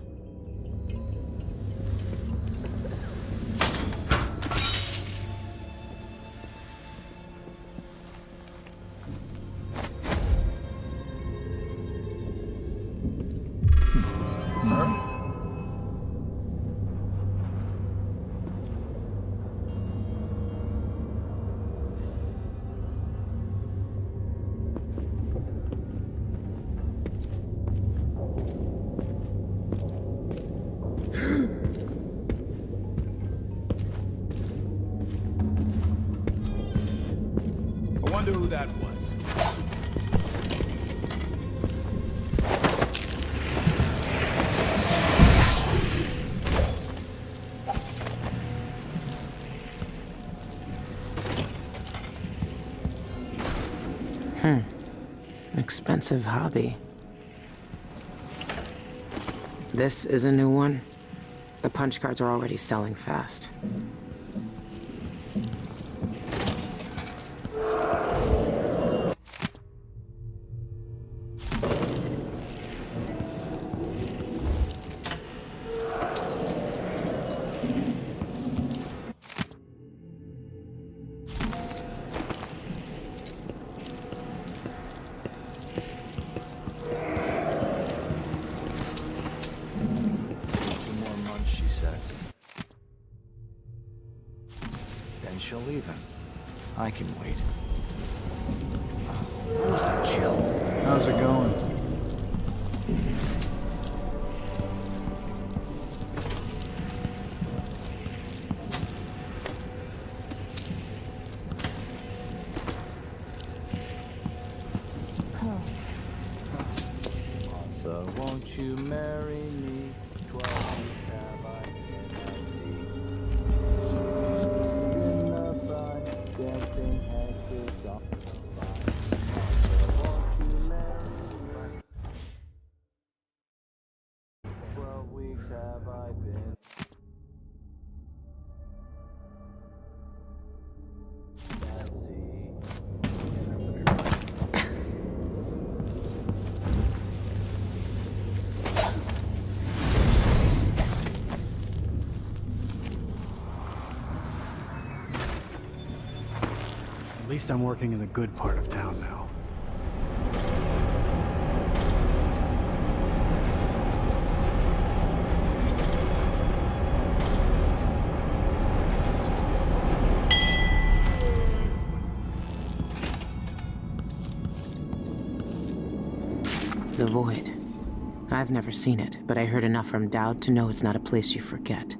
O: I wonder who that was.
B: Expensive hobby. This is a new one. The punch cards are already selling fast.
G: She'll leave him. I can wait. Who's that Jill?
A: How's it going?
G: Martha, won't you marry me? 12 weeks have I been at sea. In the fun, dancing ashes off the fire. Martha, won't you marry me? 12 weeks have I been at sea.
V: At least I'm working in the good part of town now.
B: The Void. I've never seen it, but I heard enough from Daud to know it's not a place you forget.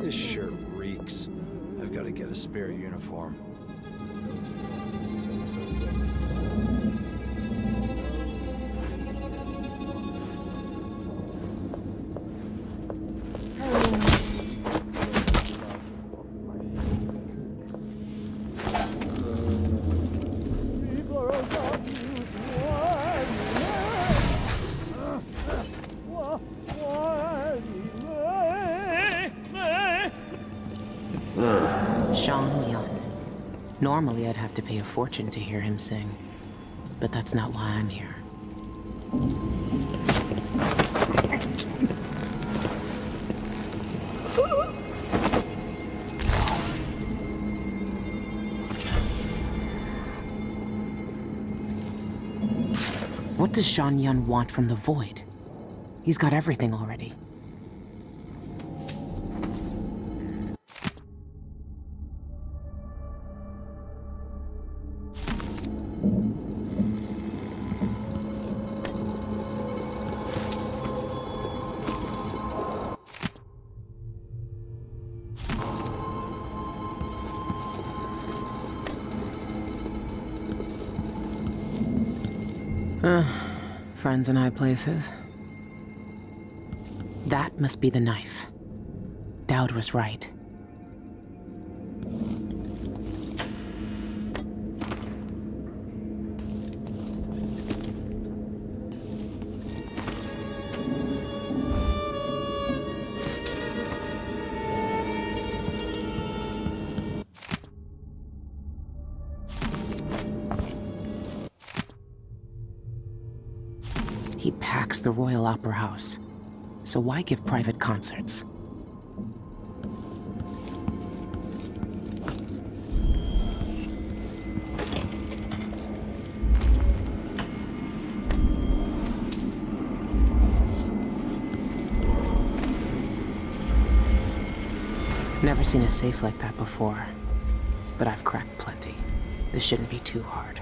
I: This shirt reeks. I've got to get a spare uniform.
B: Normally, I'd have to pay a fortune to hear him sing, but that's not why I'm here. What does Shan Yun want from the Void? He's got everything already. Friends and high places. That must be the knife. Daud was right. He packs the Royal Opera House, so why give private concerts? Never seen a safe like that before, but I've cracked plenty. This shouldn't be too hard.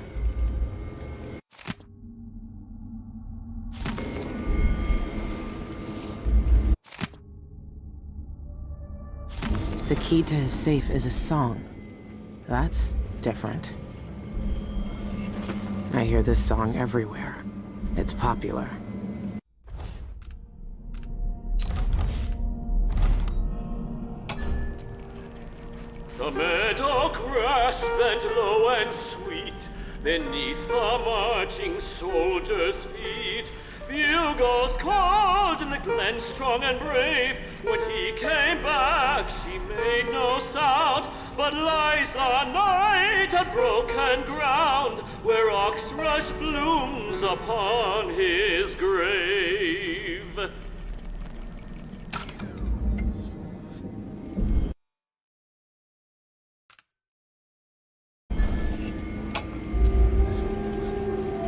B: The key to his safe is a song. That's different. I hear this song everywhere. It's popular.
K: The meadow grass bent low and sweet beneath the marching soldiers' feet. Bugles called in the glen strong and brave. When he came back, she made no sound, but lies the night at broken ground, where oxrush blooms upon his grave.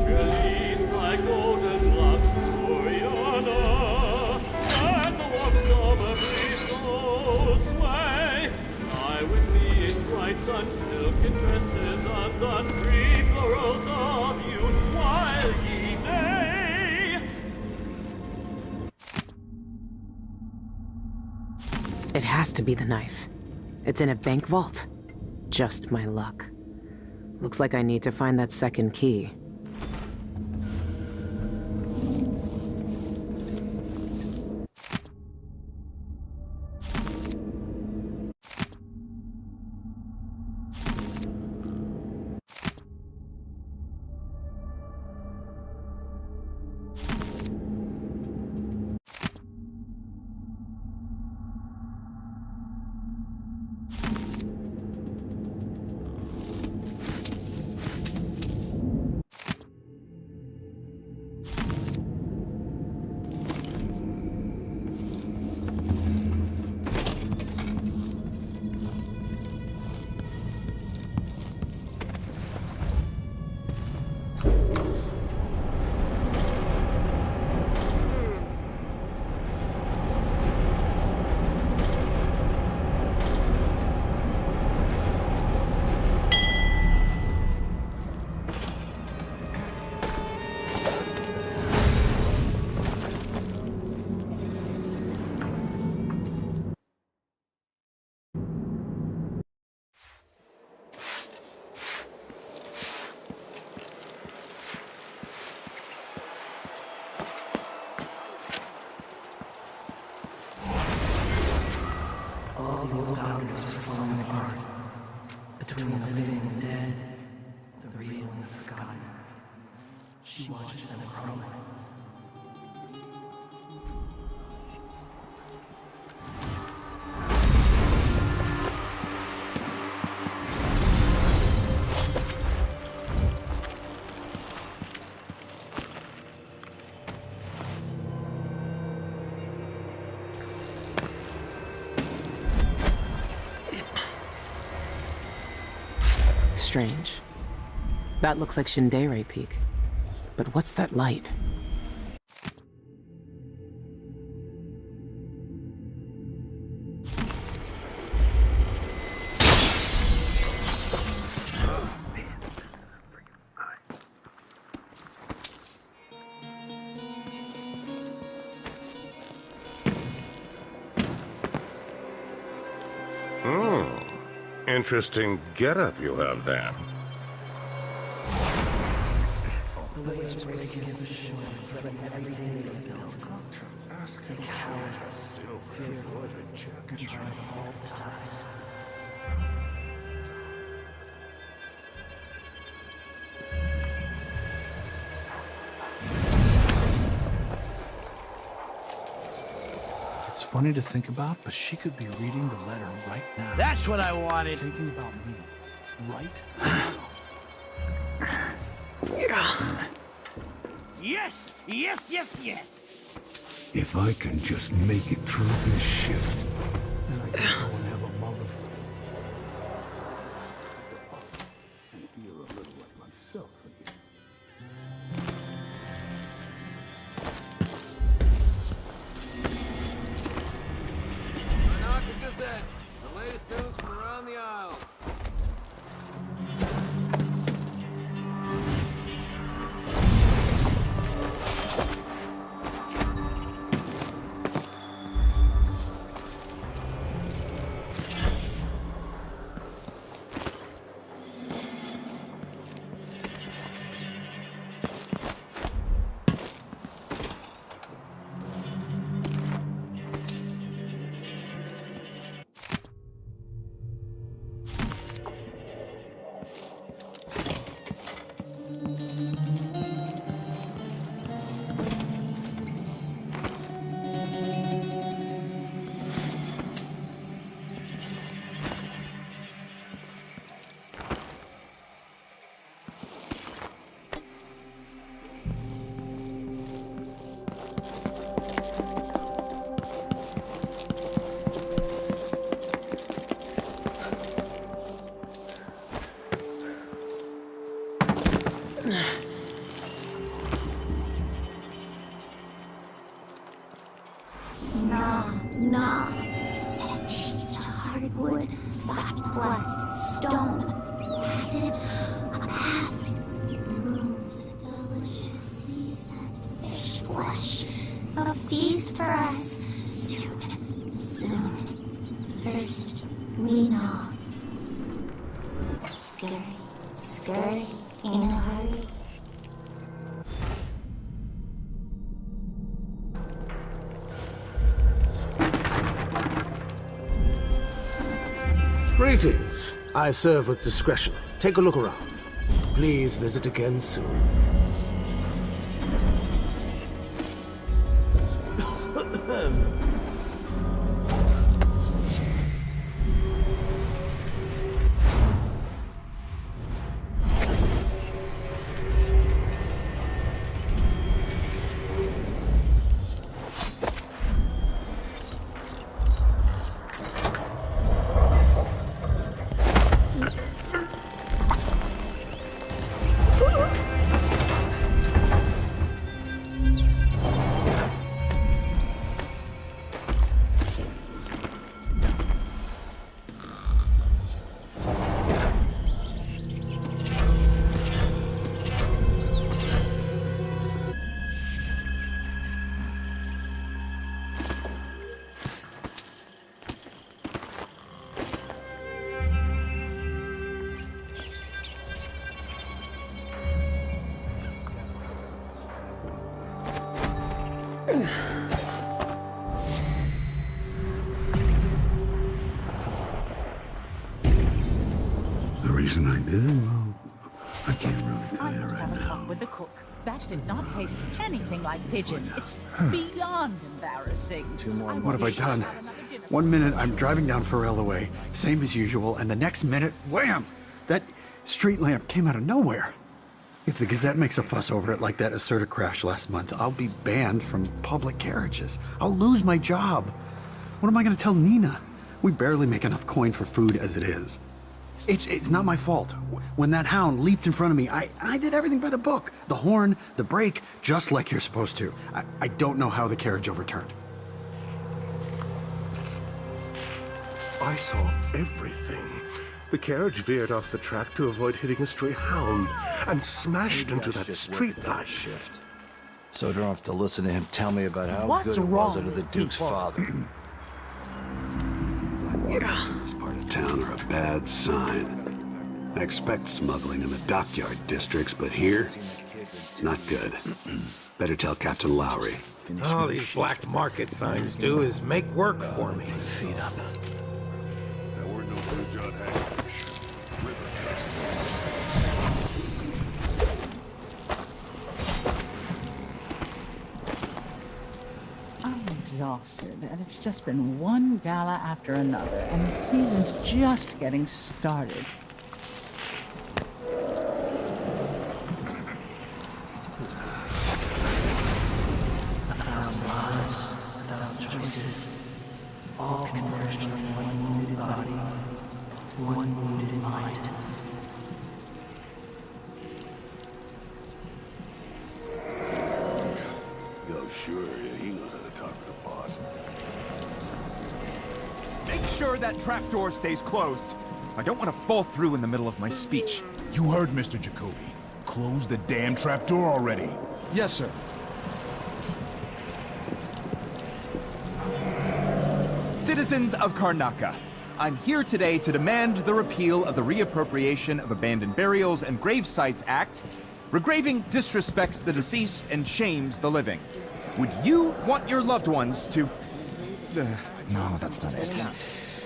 K: Release thy golden locks, Oriana, and the warmth of every soul's sway. I with thee in bright sun-silken dresses, undone free florals of youth, while ye may.
B: It has to be the knife. It's in a bank vault. Just my luck. Looks like I need to find that second key.
P: All the old boundaries are falling apart. Between the living and the dead, the real and the forgotten. She watches them crumble.
B: Strange. That looks like Shindere Peak. But what's that light?
E: Interesting getup you have then.
P: The waves break against the shore and threaten everything they've built. They cower, fearful, and try to hold the tides.
L: It's funny to think about, but she could be reading the letter right now.
D: That's what I wanted.
L: Thinking about me right now.
D: Yes! Yes, yes, yes!
H: If I can just make it through this shift, then I can go and have a mother. And feel a little like myself again.
J: Karnaca Gazette, the latest news from around the Isle.
C: Set heat to hardwood, soft plaster, stone, acid, a path, rooms, delicious seaside fish flesh, a feast for us. Soon, soon. First, we know. Scurry, scurry, in a hurry.
U: Greetings. I serve with discretion. Take a look around. Please visit again soon.
H: reason I did it, well, I can't really tell
S: I
H: you
S: must
H: right
S: have a
H: now.
S: talk with the cook. That did not taste anything like pigeon. It's beyond embarrassing.
V: What have I done? 1 minute I'm driving down Pharrell Way, same as usual, and the next minute, wham! That street lamp came out of nowhere. If the Gazette makes a fuss over it like that Acerta crash last month, I'll be banned from public carriages. I'll lose my job. What am I gonna tell Nina? We barely make enough coin for food as it is. It's not my fault. When that hound leaped in front of me, I did everything by the book. The horn, the brake, just like you're supposed to. I don't know how the carriage overturned.
M: I saw everything. The carriage veered off the track to avoid hitting a stray hound and smashed into that street light.
I: So I don't have to listen to him tell me about how
S: What's
I: good it was
S: wrong
I: under the
S: with
I: Duke's
S: people?
I: father.
N: Black in this part of town are a bad sign. I expect smuggling in the dockyard districts, but here, not good. Better tell Captain Lowry.
J: All these black market signs do is make work for me.
I: Feet up.
M: There were no bridge on Hagfish.
S: I'm exhausted, and it's just been one gala after another, and the season's just getting started.
P: A thousand lives, 1,000 choices, all converged in one wounded body, one wounded mind.
M: Yo, sure, yeah, he knows how to talk to the boss.
W: Make sure that trapdoor stays closed. I don't want to fall through in the middle of my speech.
O: You heard Mr. Jacoby. Close the damn trapdoor already.
A: Yes, sir.
W: Citizens of Karnaca, I'm here today to demand the repeal of the Reappropriation of Abandoned Burials and Grave Sites Act. Regraving disrespects the deceased and shames the living. Would you want your loved ones to... no, that's not it.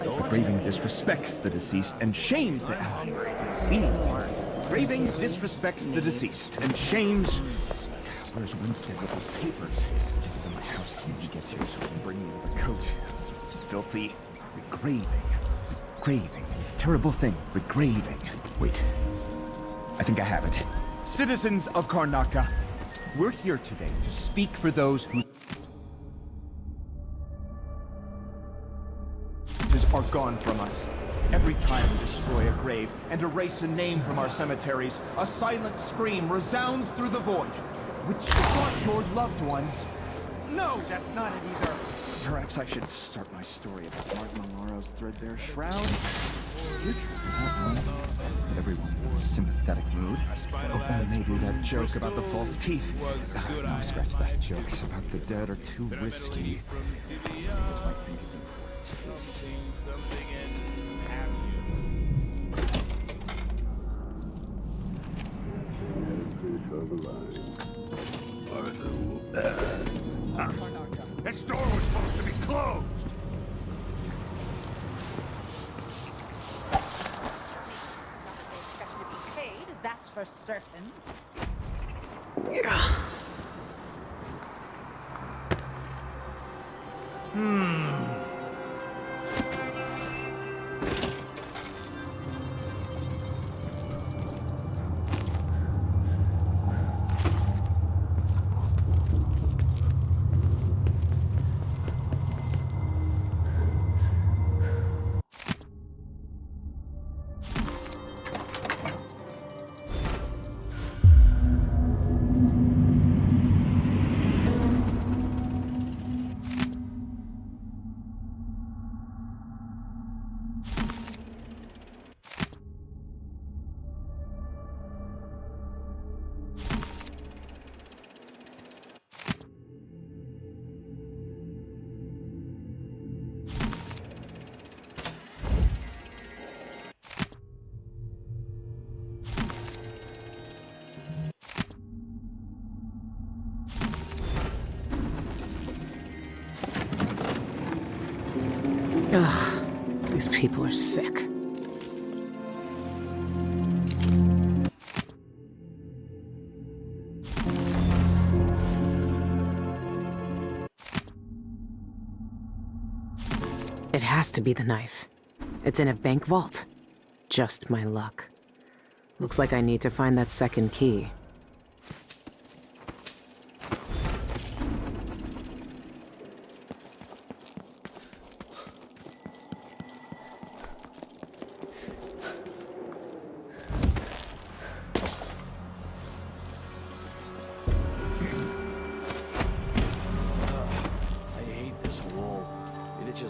W: Regraving disrespects the deceased and shames the... Regraving disrespects the deceased and shames... Where's Winstead with those papers? In my house till he gets here so he can bring me the coat. It's filthy. Regraving. Graving. Terrible thing. Regraving. Wait. I think I have it. Citizens of Karnaca, we're here today to speak for those who are gone from us. Every time we destroy a grave and erase a name from our cemeteries, a silent scream resounds through the void. Would you want your loved ones? No, that's not it either. Perhaps I should start my story about Martin Maloro's threadbare shroud. Everyone in a sympathetic mood. Oh, maybe that joke about the false teeth. No, scratch that. Jokes about the dead are too risky. That's why I think it's important, at least.
M: Arthur will This door was supposed to be closed!
S: That's for certain.
B: Ugh, these people are sick. It has to be the knife. It's in a bank vault. Just my luck. Looks like I need to find that second key.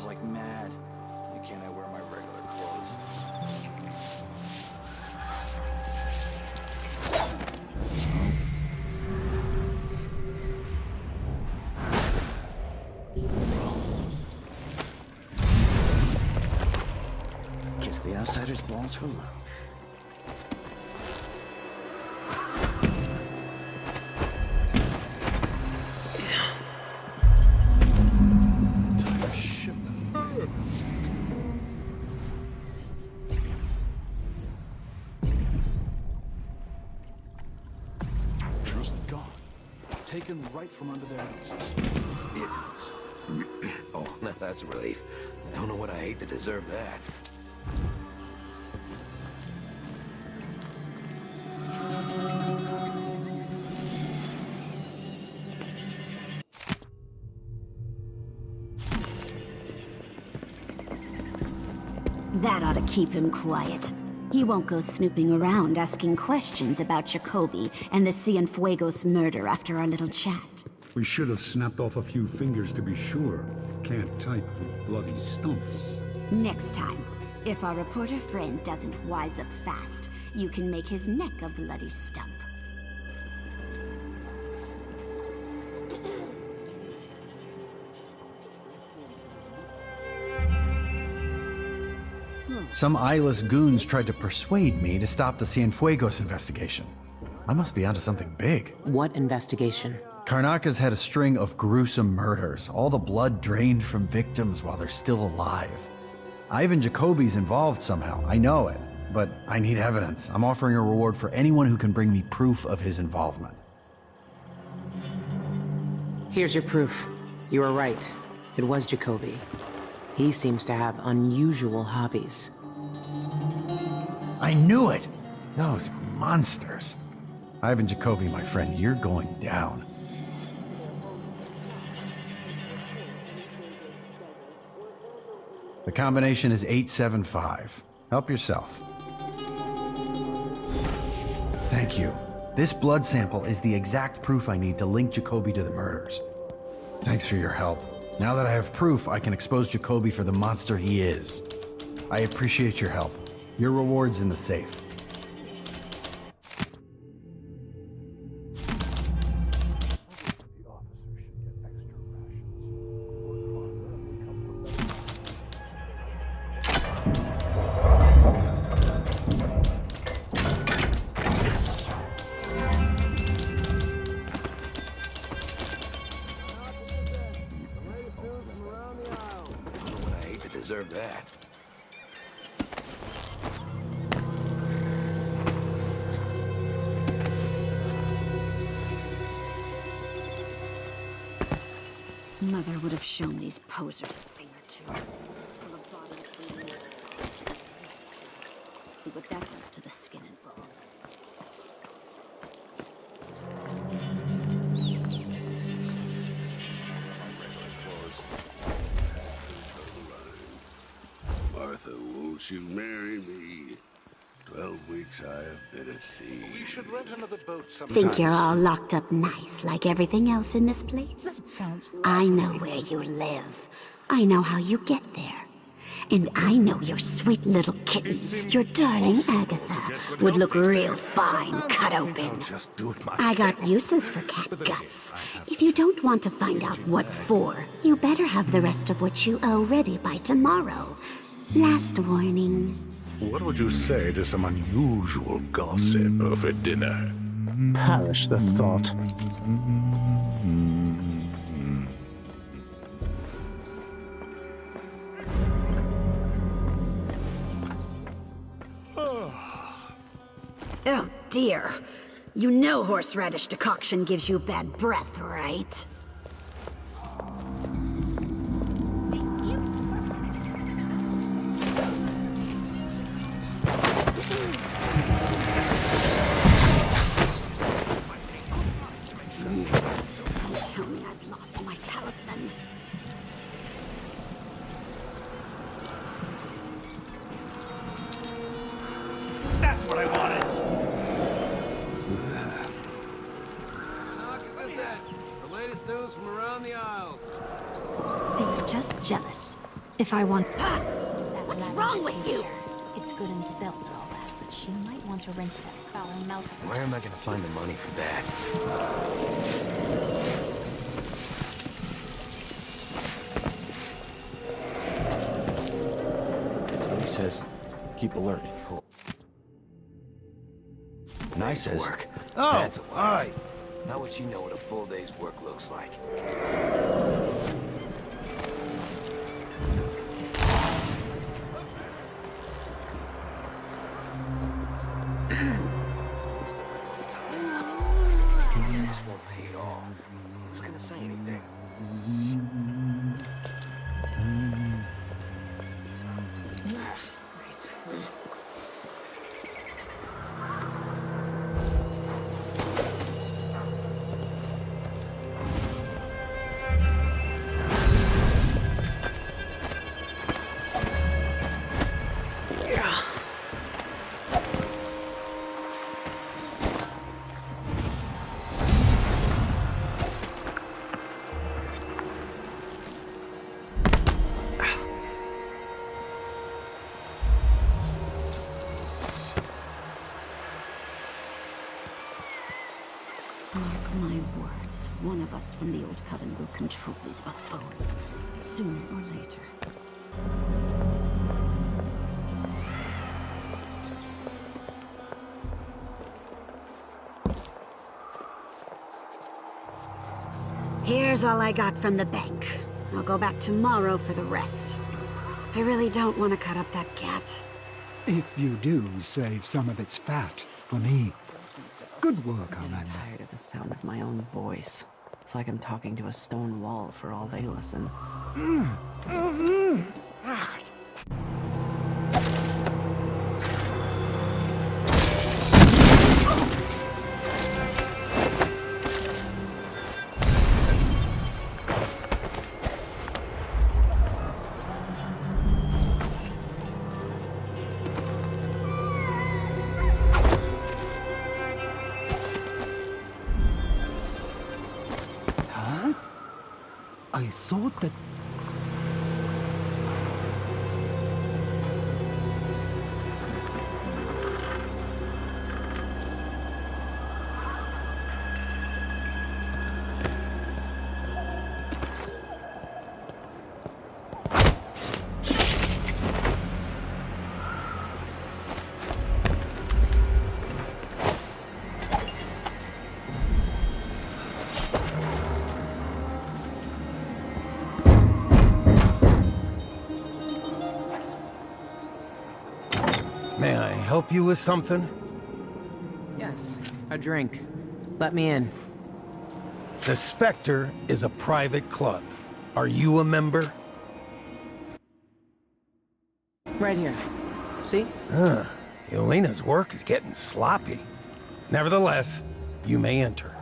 I: Like mad. Why can't I wear my regular clothes? Kiss the outsider's balls for love.
A: Taken right from under their noses. Idiots.
J: Oh, now that's a relief. Don't know what I hate to deserve that.
F: That ought to keep him quiet. He won't go snooping around asking questions about Jacoby and the Cienfuegos murder after our little chat.
H: We should have snapped off a few fingers to be sure. Can't type with bloody stumps.
F: Next time, if our reporter friend doesn't wise up fast, you can make his neck a bloody stump.
R: Some eyeless goons tried to persuade me to stop the Cienfuegos investigation. I must be onto something big.
B: What investigation?
R: Karnaca's had a string of gruesome murders, all the blood drained from victims while they're still alive. Ivan Jacoby's involved somehow, I know it, but I need evidence. I'm offering a reward for anyone who can bring me proof of his involvement.
B: Here's your proof. You were right. It was Jacoby. He seems to have unusual hobbies.
R: I knew it! Those monsters. Ivan Jacoby, my friend, you're going down. The combination is 875. Help yourself. Thank you. This blood sample is the exact proof I need to link Jacoby to the murders. Thanks for your help. Now that I have proof, I can expose Jacoby for the monster he is. I appreciate your help. Your reward's in the safe.
J: Deserve that.
F: Mother would have shown these posers a thing or two. See what that does to the skin and bone.
M: Martha, won't you marry me? 12 weeks I have been at sea.
I: We should rent another boat sometime.
F: Think you're all locked up nice like everything else in this place?
S: That sounds
F: I know where you live. I know how you get there. And I know your sweet little kitten, your darling Agatha, would look real fine cut open. I got uses for cat guts. If you don't want to find out what for, you better have the rest of what you owe ready by tomorrow. Last warning.
M: What would you say to some unusual gossip over dinner?
U: Perish the thought.
F: Oh dear. You know horseradish decoction gives you bad breath, right?
I: what I wanted.
G: The latest news from around the Isles.
F: You're just jealous. If I want... What's wrong with you?
Q: It's good in spells and all that, but she might want to rinse that foul mouth of hers.
J: Where am I gonna find the money for that?
I: So he says, keep alert. And I says,
J: Work.
I: oh,
J: That's a
I: all
J: lot.
I: right.
J: Not what you know what a full day's work looks like. This won't pay at all. Who's gonna say anything?
F: Mark my words. One of us from the Old Coven will control these buffoons. Sooner or later. Here's all I got from the bank. I'll go back tomorrow for the rest. I really don't want to cut up that cat.
T: If you do, save some of its fat for me. Good work,
B: I'm
T: Amanda.
B: tired of the sound of my own voice. It's like I'm talking to a stone wall for all they listen.
T: I thought that...
X: May I help you with something?
B: Yes, a drink. Let me in.
X: The Spectre is a private club. Are you a member?
B: Right here. See?
X: Yelena's work is getting sloppy. Nevertheless, you may enter.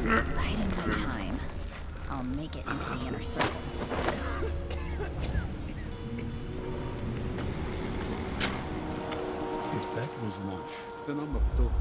Q: Biding my time. I'll make it into the inner circle.
H: If that was lunch, then I'm a filth.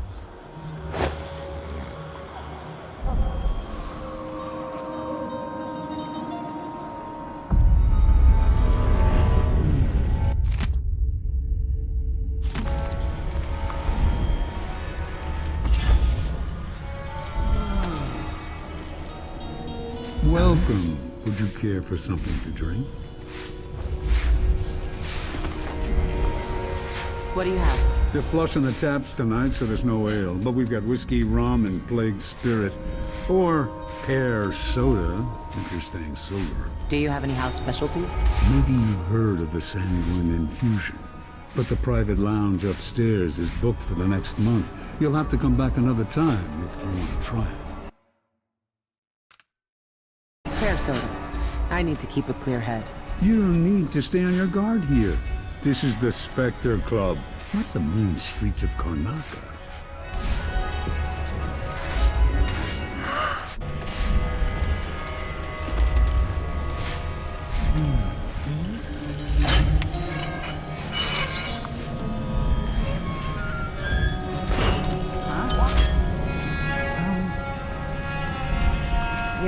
H: Welcome. Would you care for something to drink?
B: What do you have?
H: They're flushing the taps tonight, so there's no ale. But we've got whiskey, rum, and plague spirit. Or pear soda, if you're staying sober.
B: Do you have any house specialties?
H: Maybe you've heard of the Sanguine Infusion. But the private lounge upstairs is booked for the next month. You'll have to come back another time if you want to try it.
B: Pear soda. I need to keep a clear head.
H: You don't need to stay on your guard here. This is the Spectre Club, not the main streets of Karnaca.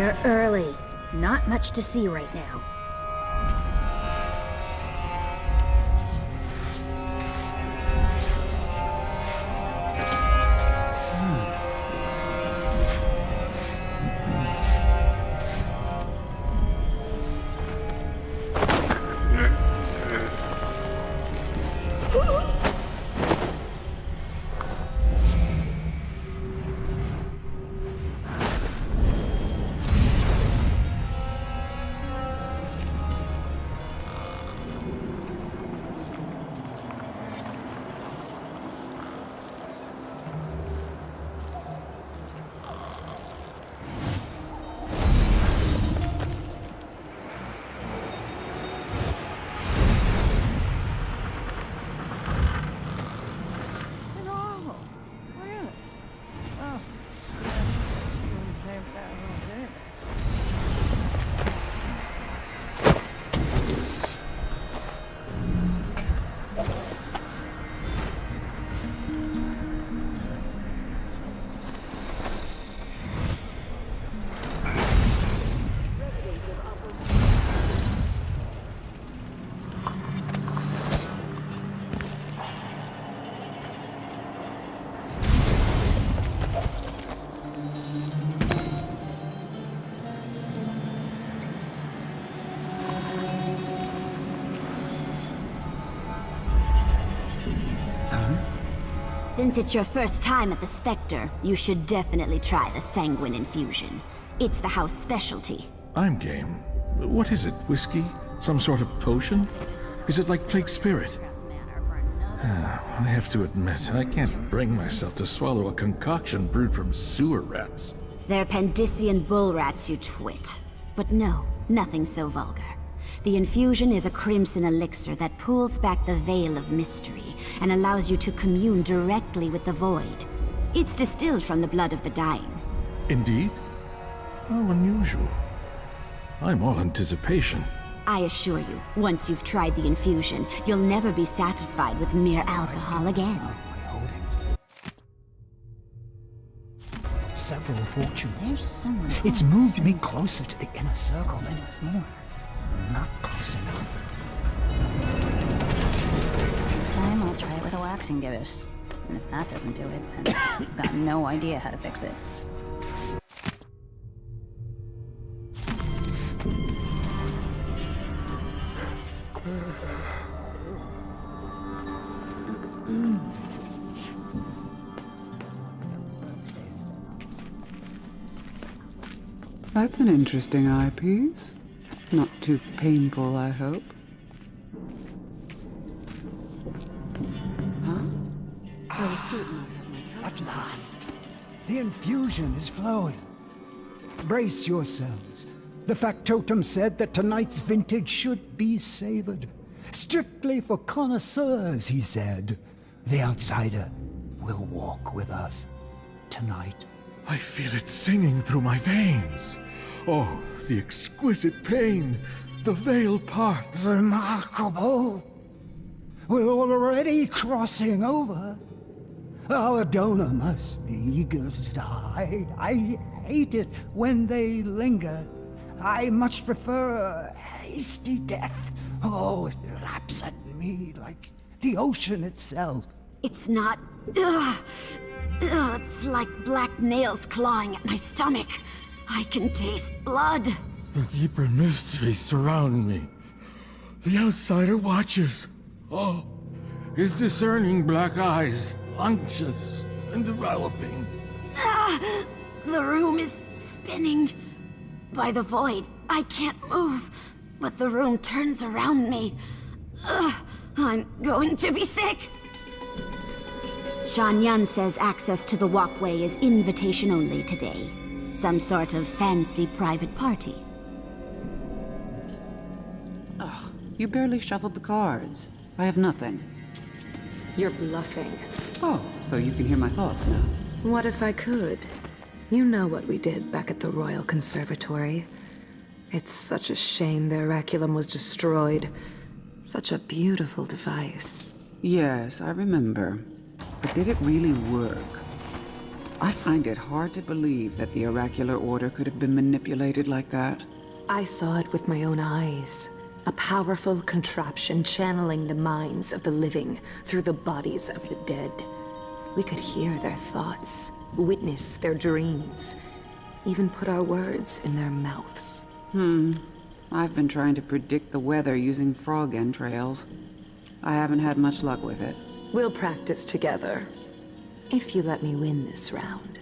C: We're early. Not much to see right now.
F: Since it's your first time at the Spectre, you should definitely try the Sanguine Infusion. It's the house specialty.
D: I'm game. What is it? Whiskey? Some sort of potion? Is it like Plague Spirit? I have to admit, I can't bring myself to swallow a concoction brewed from sewer rats.
F: They're Pandician bull rats, you twit. But no, nothing so vulgar. The infusion is a crimson elixir that pulls back the veil of mystery and allows you to commune directly with the void. It's distilled from the blood of the dying.
D: Indeed? How unusual. I'm all anticipation.
F: I assure you, once you've tried the infusion, you'll never be satisfied with mere alcohol again.
T: Several fortunes.
C: There's someone
T: It's moved me closer to the inner circle than it was more. Not close enough.
Q: Next time, I'll try it with a waxing gibbous. And if that doesn't do it, then I've got no idea how to fix it.
E: That's an interesting eyepiece. Not too painful, I hope. Huh? I was certain I had my
T: At last, the infusion is flowing. Brace yourselves. The factotum said that tonight's vintage should be savored. Strictly for connoisseurs, he said. The outsider will walk with us tonight.
D: I feel it singing through my veins. Oh, the exquisite pain. The veil parts.
T: Remarkable. We're already crossing over. Our donor must be eager to die. I hate it when they linger. I much prefer a hasty death. Oh, it laps at me like the ocean itself.
F: It's not... it's like black nails clawing at my stomach. I can taste blood.
D: The deeper mysteries surround me. The outsider watches. Oh, his discerning black eyes, unctuous and developing.
F: The room is spinning. By the void, I can't move, but the room turns around me. I'm going to be sick. Shan says access to the walkway is invitation only today. Some sort of fancy private party.
E: Ugh, you barely shuffled the cards. I have nothing.
K: You're bluffing.
E: Oh, so you can hear my thoughts now.
K: What if I could? You know what we did back at the Royal Conservatory. It's such a shame their Oraculum was destroyed. Such a beautiful device.
E: Yes, I remember. But did it really work? I find it hard to believe that the oracular order could have been manipulated like that.
K: I saw it with my own eyes. A powerful contraption channeling the minds of the living through the bodies of the dead. We could hear their thoughts, witness their dreams, even put our words in their mouths.
E: I've been trying to predict the weather using frog entrails. I haven't had much luck with it.
K: We'll practice together, if you let me win this round.